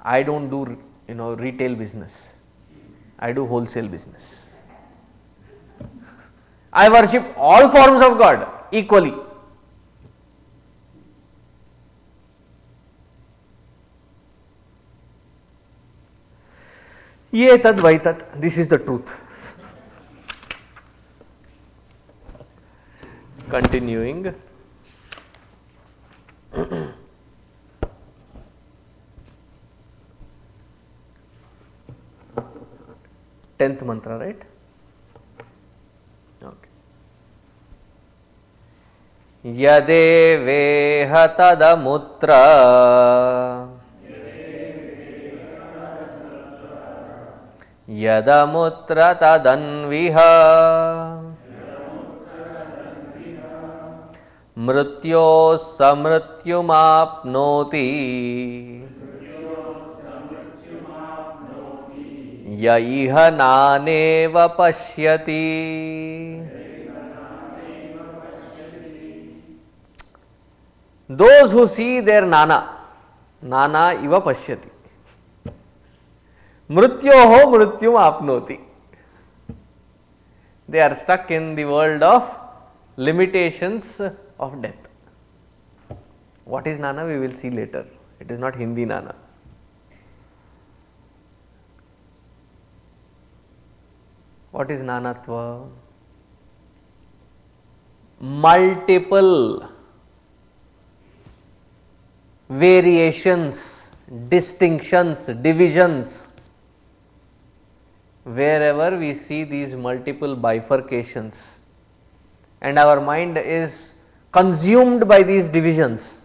I don't do retail business, I do wholesale business. I worship all forms of God equally. Ye tad vai tat, this is the truth. Continuing. 10th mantra, right? Okay. Yadeveha tadamutra yadamutra tadanviha mrityo samrityumapnoti yaiha naneva pashyati. Those who see their nana iva pashyati, mrityoho mrityum apnoti. They are stuck in the world of limitations of death. What is nana? We will see later. It is not Hindi nana. What is nanatva? Multiple variations, distinctions, divisions. Wherever we see these multiple bifurcations and our mind is consumed by these divisions,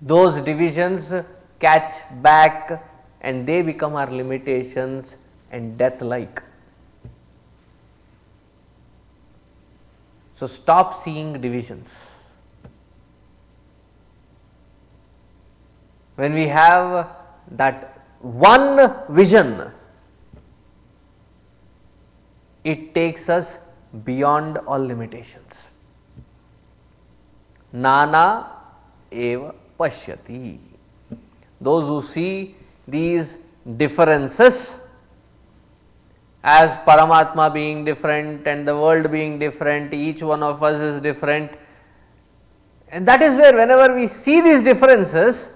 those divisions catch back and they become our limitations and death like. So, stop seeing divisions. When we have that one vision, it takes us beyond all limitations. Nana eva pashyati. Those who see these differences as Paramatma being different and the world being different, each one of us is different, and that is where whenever we see these differences,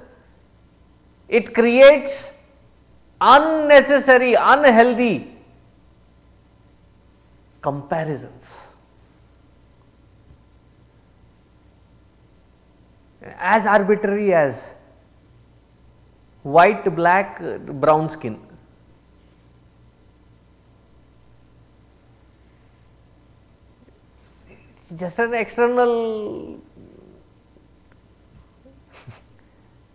it creates unnecessary, unhealthy comparisons. As arbitrary as white, black, brown skin. It's just an external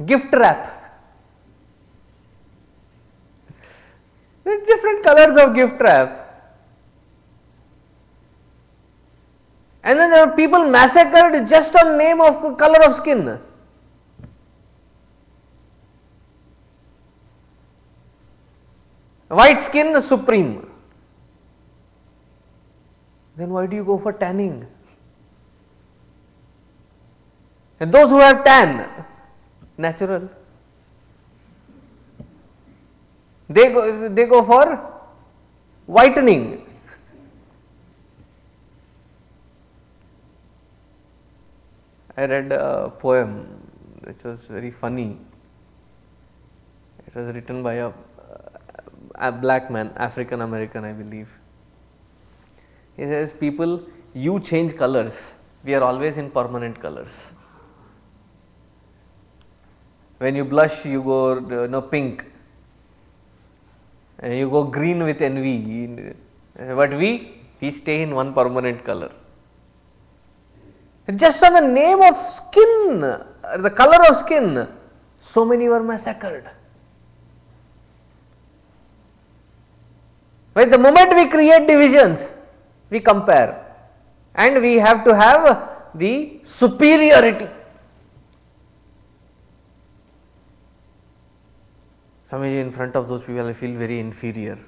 gift wrap. There are different colors of gift wrap. And then there are people massacred just on name of color of skin. White skin supreme. Then why do you go for tanning? And those who have tan, natural. They go for whitening. I read a poem which was very funny. It was written by a black man, African American, I believe. He says, people, you change colors, we are always in permanent colors. When you blush, you go pink, and you go green with envy, but we stay in one permanent color. Just on the name of skin, the color of skin, so many were massacred. Right? The moment we create divisions, we compare, and we have to have the superiority. Swamiji, in front of those people I feel very inferior.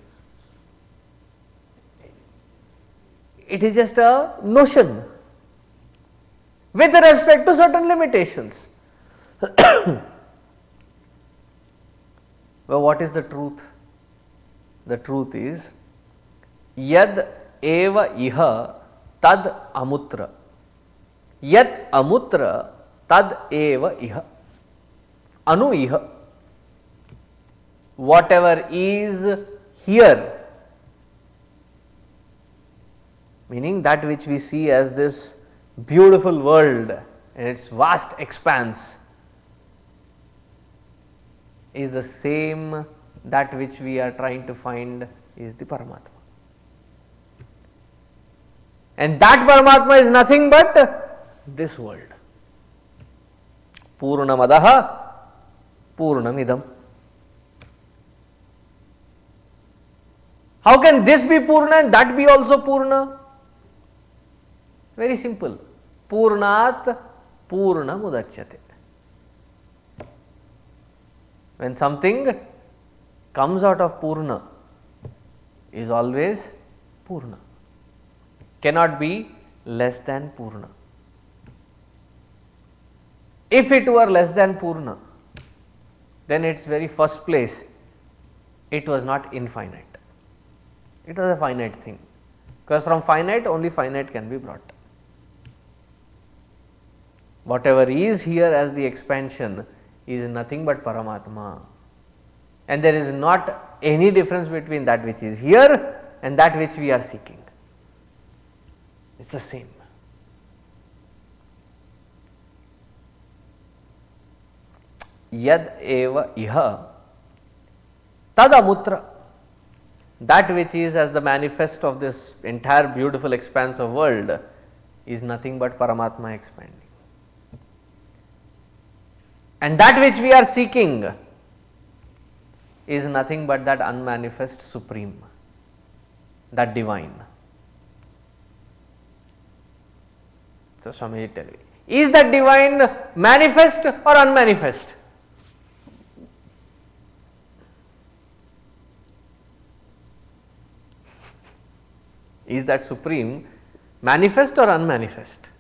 It is just a notion with respect to certain limitations. Well, what is the truth? The truth is yad eva iha tad amutra, yad amutra tad eva iha, anu iha. Whatever is here, meaning that which we see as this beautiful world and its vast expanse, is the same that which we are trying to find is the Paramatma. And that Paramatma is nothing but this world. Purnamadaha Purnamidam. How can this be Purna and that be also Purna? Very simple. Purnat Purna Mudachyate. When something comes out of Purna, is always Purna. Cannot be less than Purna. If it were less than Purna, then its very first place, it was not infinite. It was a finite thing, because from finite only finite can be brought. Whatever is here as the expansion is nothing but Paramatma, and there is not any difference between that which is here and that which we are seeking. It is the same. Yad eva iha tadamutra. That which is as the manifest of this entire beautiful expanse of world is nothing but Paramatma expanding. And that which we are seeking is nothing but that unmanifest supreme, that divine. So, Swamiji, tell me, is that divine manifest or unmanifest? Is that supreme manifest or unmanifest?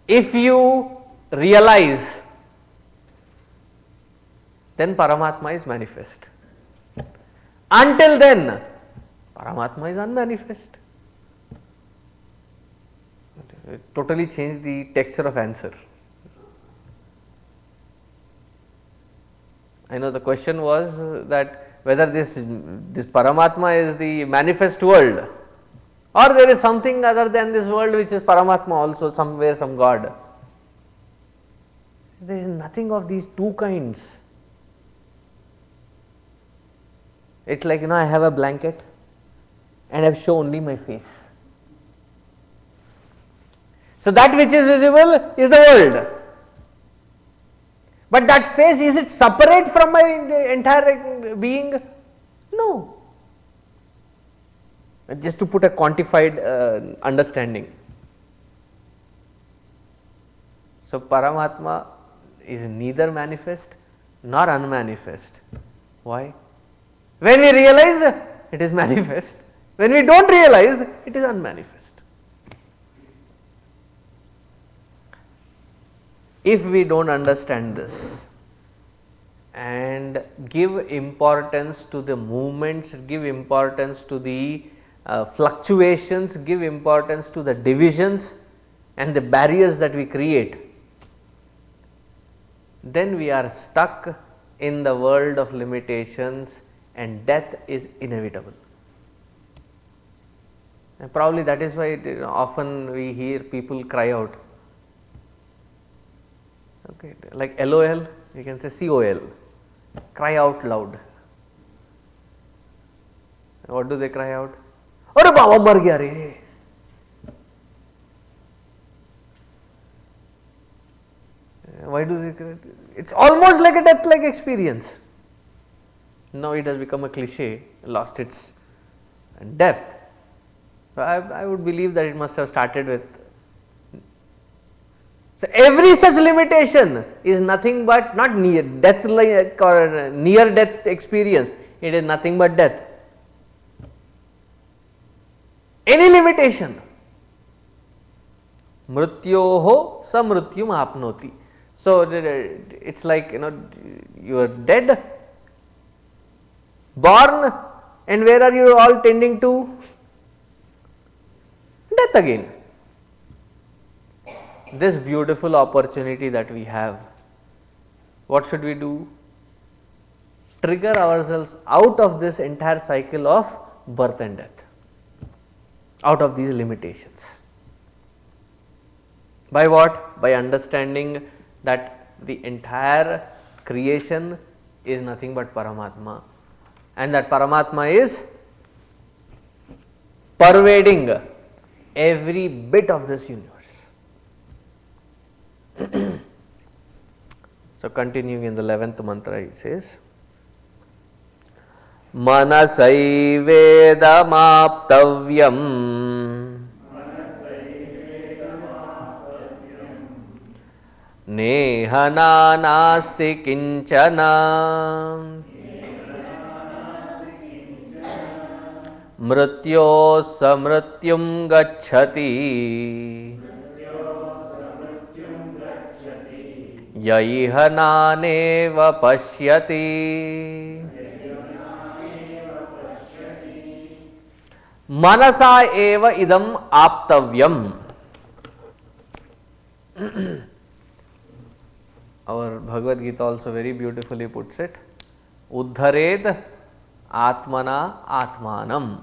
If you realize, then Paramatma is manifest. Until then, Paramatma is unmanifest. It totally changed the texture of answer. I know the question was that whether this Paramatma is the manifest world, or there is something other than this world which is Paramatma also, somewhere, some God. There is nothing of these two kinds. It is like, I have a blanket and I have shown only my face. So, that which is visible is the world. But that face, is it separate from my entire being? No. Just to put a quantified understanding. So, Paramatma is neither manifest nor unmanifest. Why? When we realize, it is manifest. When we do not realize, it is unmanifest. If we do not understand this and give importance to the movements, give importance to the fluctuations, give importance to the divisions and the barriers that we create, then we are stuck in the world of limitations and death is inevitable. And probably that is why often we hear people cry out, okay, like LOL, you can say COL, cry out loud. What do they cry out? Arey baba mar gaya re. Why do they cry? It is almost like a death like experience. Now it has become a cliche, lost its depth. I would believe that it must have started with. So, every such limitation is nothing but not near death like or near death experience, it is nothing but death. Any limitation, mrityoho samrityum apnoti. So, it is like you are dead, born, and where are you all tending to? Death again. This beautiful opportunity that we have, what should we do? Trigger ourselves out of this entire cycle of birth and death, out of these limitations. By what? By understanding that the entire creation is nothing but Paramatma, and that Paramatma is pervading every bit of this universe. So, continuing in the 11th mantra, he says, Manasaivedamaptavyam Nehana nasti kinchana Mrityo samrityum gacchati Yaihananeva pashyati Manasa eva idam aptavyam. Our Bhagavad Gita also very beautifully puts it, Uddharet Atmana Atmanam.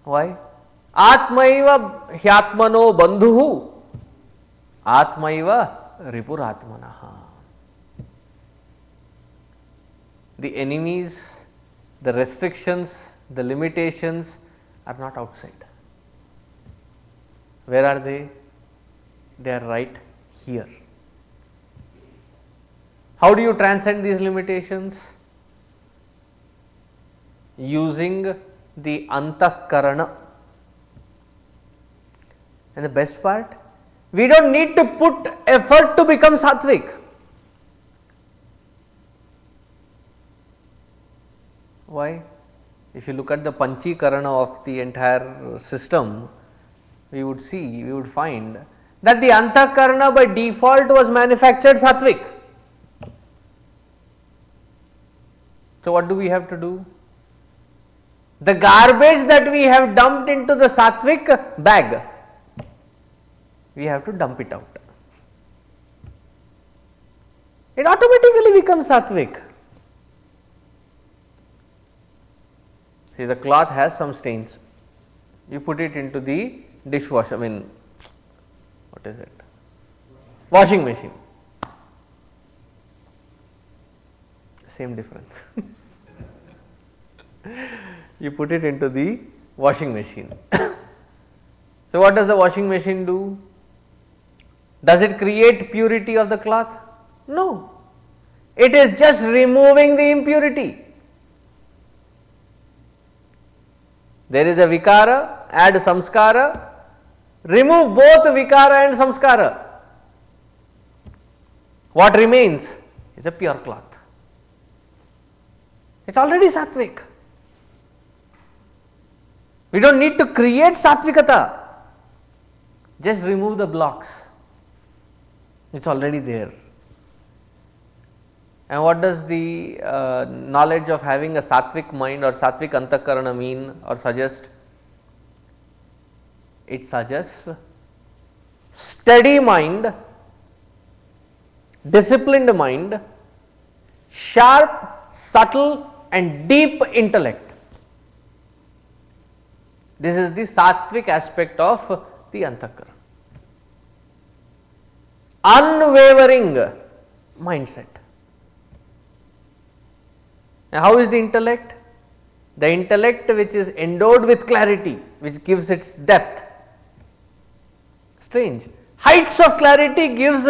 Why? Atmaiva hyatmano bandhuhu, Atmaiva ripuratmanaha. The enemies, the restrictions, the limitations are not outside. Where are they? They are right here. How do you transcend these limitations? Using the antahkarana. And the best part, we do not need to put effort to become sattvic. Why? If you look at the panchikarana of the entire system, we would find that the antahkarana by default was manufactured sattvic. So, what do we have to do? The garbage that we have dumped into the sattvic bag, we have to dump it out. It automatically becomes sattvic. See, the cloth has some stains, you put it into the dishwasher, what is it? Washing machine. Same difference. You put it into the washing machine. So, what does the washing machine do? Does it create purity of the cloth? No. It is just removing the impurity. There is a vikara, add samskara, remove both vikara and samskara. What remains is a pure cloth. It is already sattvic. We do not need to create sattvikata. Just remove the blocks, it is already there. And what does the knowledge of having a sattvic mind or sattvic antakarana mean or suggest? It suggests steady mind, disciplined mind, sharp, subtle and deep intellect. This is the sattvic aspect of the antakarana. Unwavering mindset. Now, how is the intellect? The intellect which is endowed with clarity, which gives its depth. Strange. Heights of clarity gives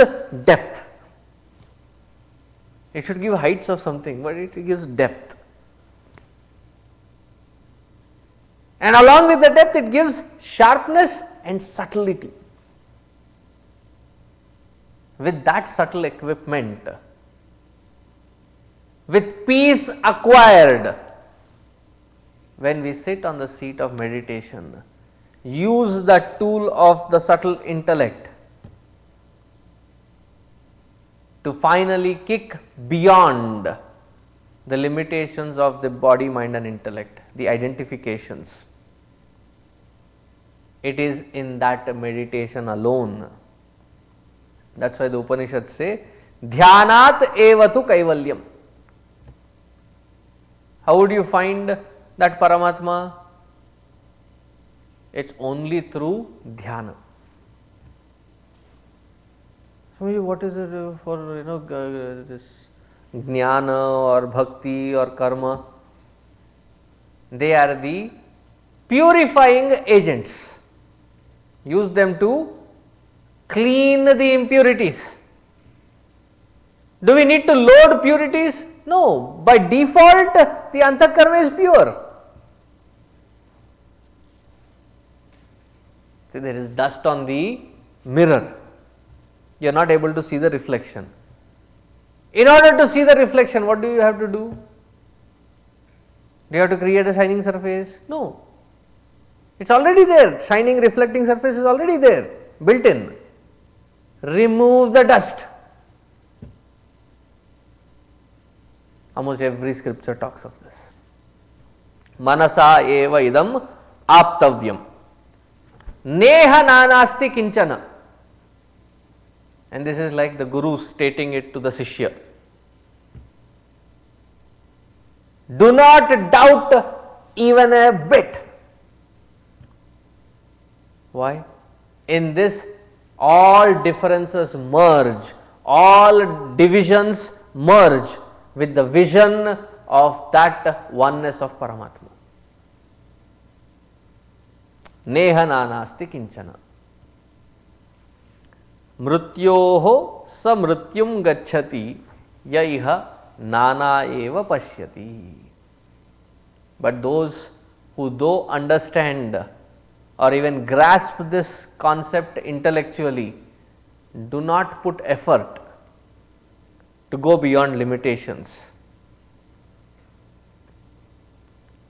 depth. It should give heights of something, but it gives depth. And along with the depth, it gives sharpness and subtlety. With that subtle equipment, with peace acquired, when we sit on the seat of meditation, use the tool of the subtle intellect to finally kick beyond the limitations of the body, mind and intellect, the identifications. It is in that meditation alone. That is why the Upanishads say, Dhyanat evatu kaivalyam. How would you find that Paramatma? It is only through dhyana. So, what is it for this Gyana or Bhakti or Karma? They are the purifying agents. Use them to clean the impurities. Do we need to load purities? No, by default the antakarana is pure. See, there is dust on the mirror, you are not able to see the reflection. In order to see the reflection, what do you have to do? Do you have to create a shining surface? No, it is already there, shining reflecting surface is already there, built in. Remove the dust. Almost every scripture talks of this. Manasa eva idam aptavyam. Neha nanasti kinchana. And this is like the Guru stating it to the Shishya. Do not doubt even a bit. Why? In this all differences merge, all divisions merge with the vision of that oneness of Paramatma. Neha nanasti kinchana. Mrutyoho samrutyum gacchati yaiha nana eva pashyati. But those who though understand or even grasp this concept intellectually do not put effort to go beyond limitations.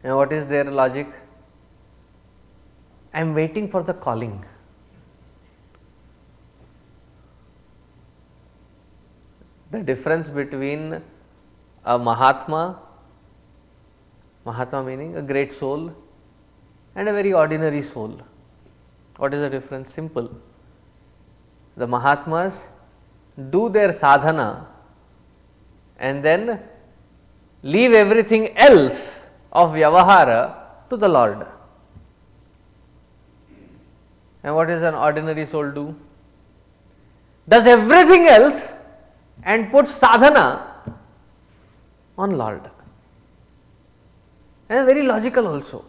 And what is their logic? I am waiting for the calling. The difference between a Mahatma, Mahatma meaning a great soul, and a very ordinary soul. What is the difference? Simple. The Mahatmas do their sadhana and then leave everything else of Vyavahara to the Lord. And what does an ordinary soul do? Does everything else and puts sadhana on Lord. And very logical also.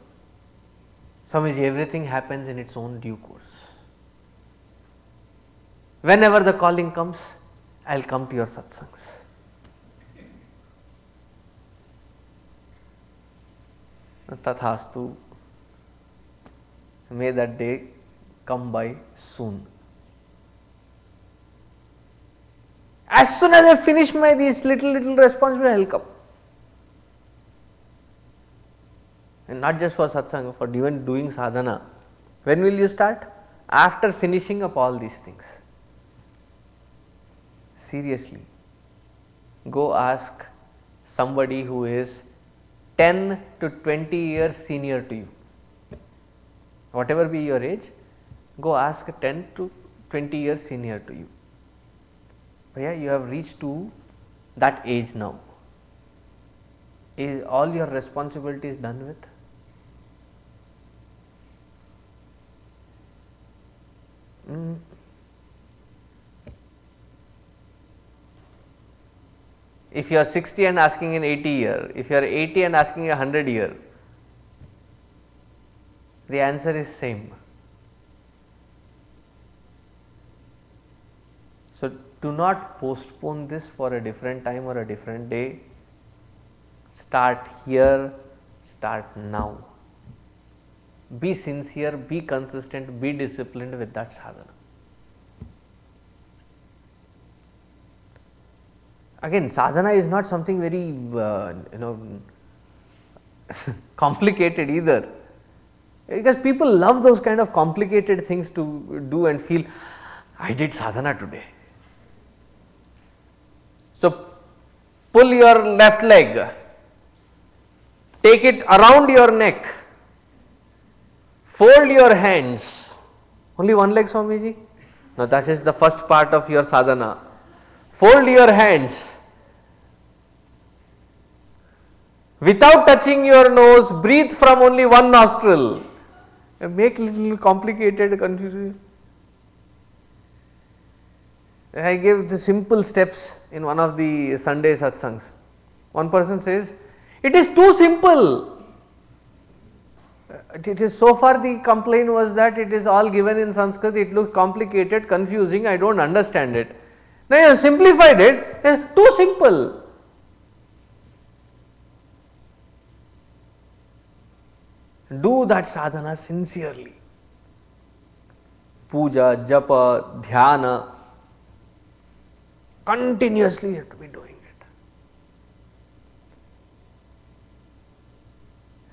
Swamiji, everything happens in its own due course. Whenever the calling comes, I will come to your satsangs. Tathastu. May that day come by soon. As soon as I finish my these little responsibility, I will come. And not just for satsanga, for even doing sadhana. When will you start? after finishing up all these things. Seriously, go ask somebody who is 10 to 20 years senior to you, whatever be your age, go ask a 10 to 20 years senior to you. Yeah, you have reached to that age now. Is all your responsibilities done with? If you are 60 and asking an 80 year, if you are 80 and asking a 100 year, the answer is same. So, do not postpone this for a different time or a different day. Start here, start now. Be sincere, be consistent, be disciplined with that sadhana. Again, sadhana is not something very complicated either, because people love those kind of complicated things to do and feel, I did sadhana today. So, pull your left leg, take it around your neck, fold your hands. Only one leg, Swamiji? No, that is the first part of your sadhana. Fold your hands. Without touching your nose, breathe from only one nostril. Make little complicated, confusing. I gave the simple steps in one of the Sunday satsangs. One person says, it is too simple. It is so far the complaint was that it is all given in Sanskrit, it looks complicated, confusing, I don't understand it. Now you have simplified it, it's too simple. Do that sadhana sincerely. Puja, japa, dhyana, continuously you have to be doing it.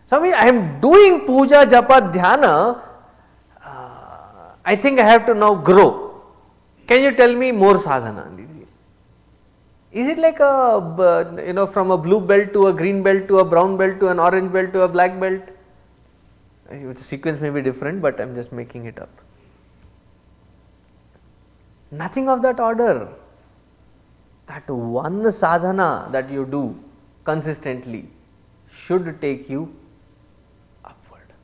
Swami, I am doing puja, japa, dhyana, I think I have to now grow. Can you tell me more sadhana? Is it like a, from a blue belt to a green belt to a brown belt to an orange belt to a black belt? The sequence may be different, but I am just making it up. Nothing of that order. That one sadhana that you do consistently should take you upward.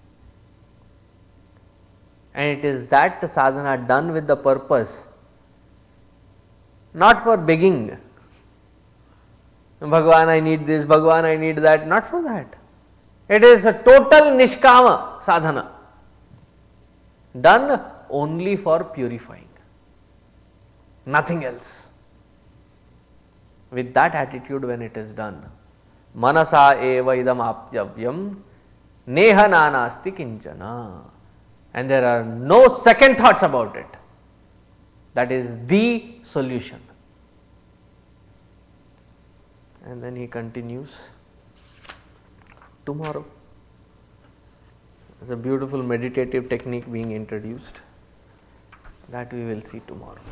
And it is that sadhana done with the purpose, not for begging. Bhagwan, I need this, Bhagwan, I need that, not for that. It is a total nishkama sadhana, done only for purifying, nothing else. With that attitude, when it is done, manasa eva idam apyavyam neha nanasti kinchana, and there are no second thoughts about it. That is the solution. And then he continues. Tomorrow, there is a beautiful meditative technique being introduced, that we will see tomorrow.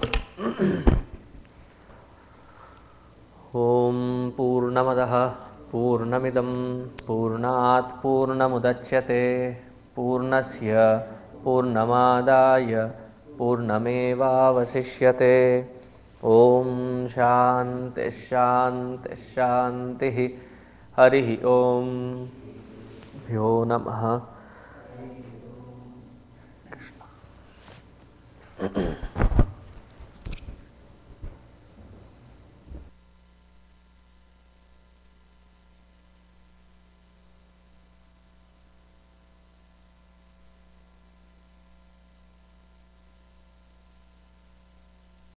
Om Purnamadaha Purnamidam Purnat Purnamudachyate Purnasya Purnamadaya Purnameva Vasishyate. Om Shanti Shanti Shanti. Harihi Om. Yo Namaha Krishna.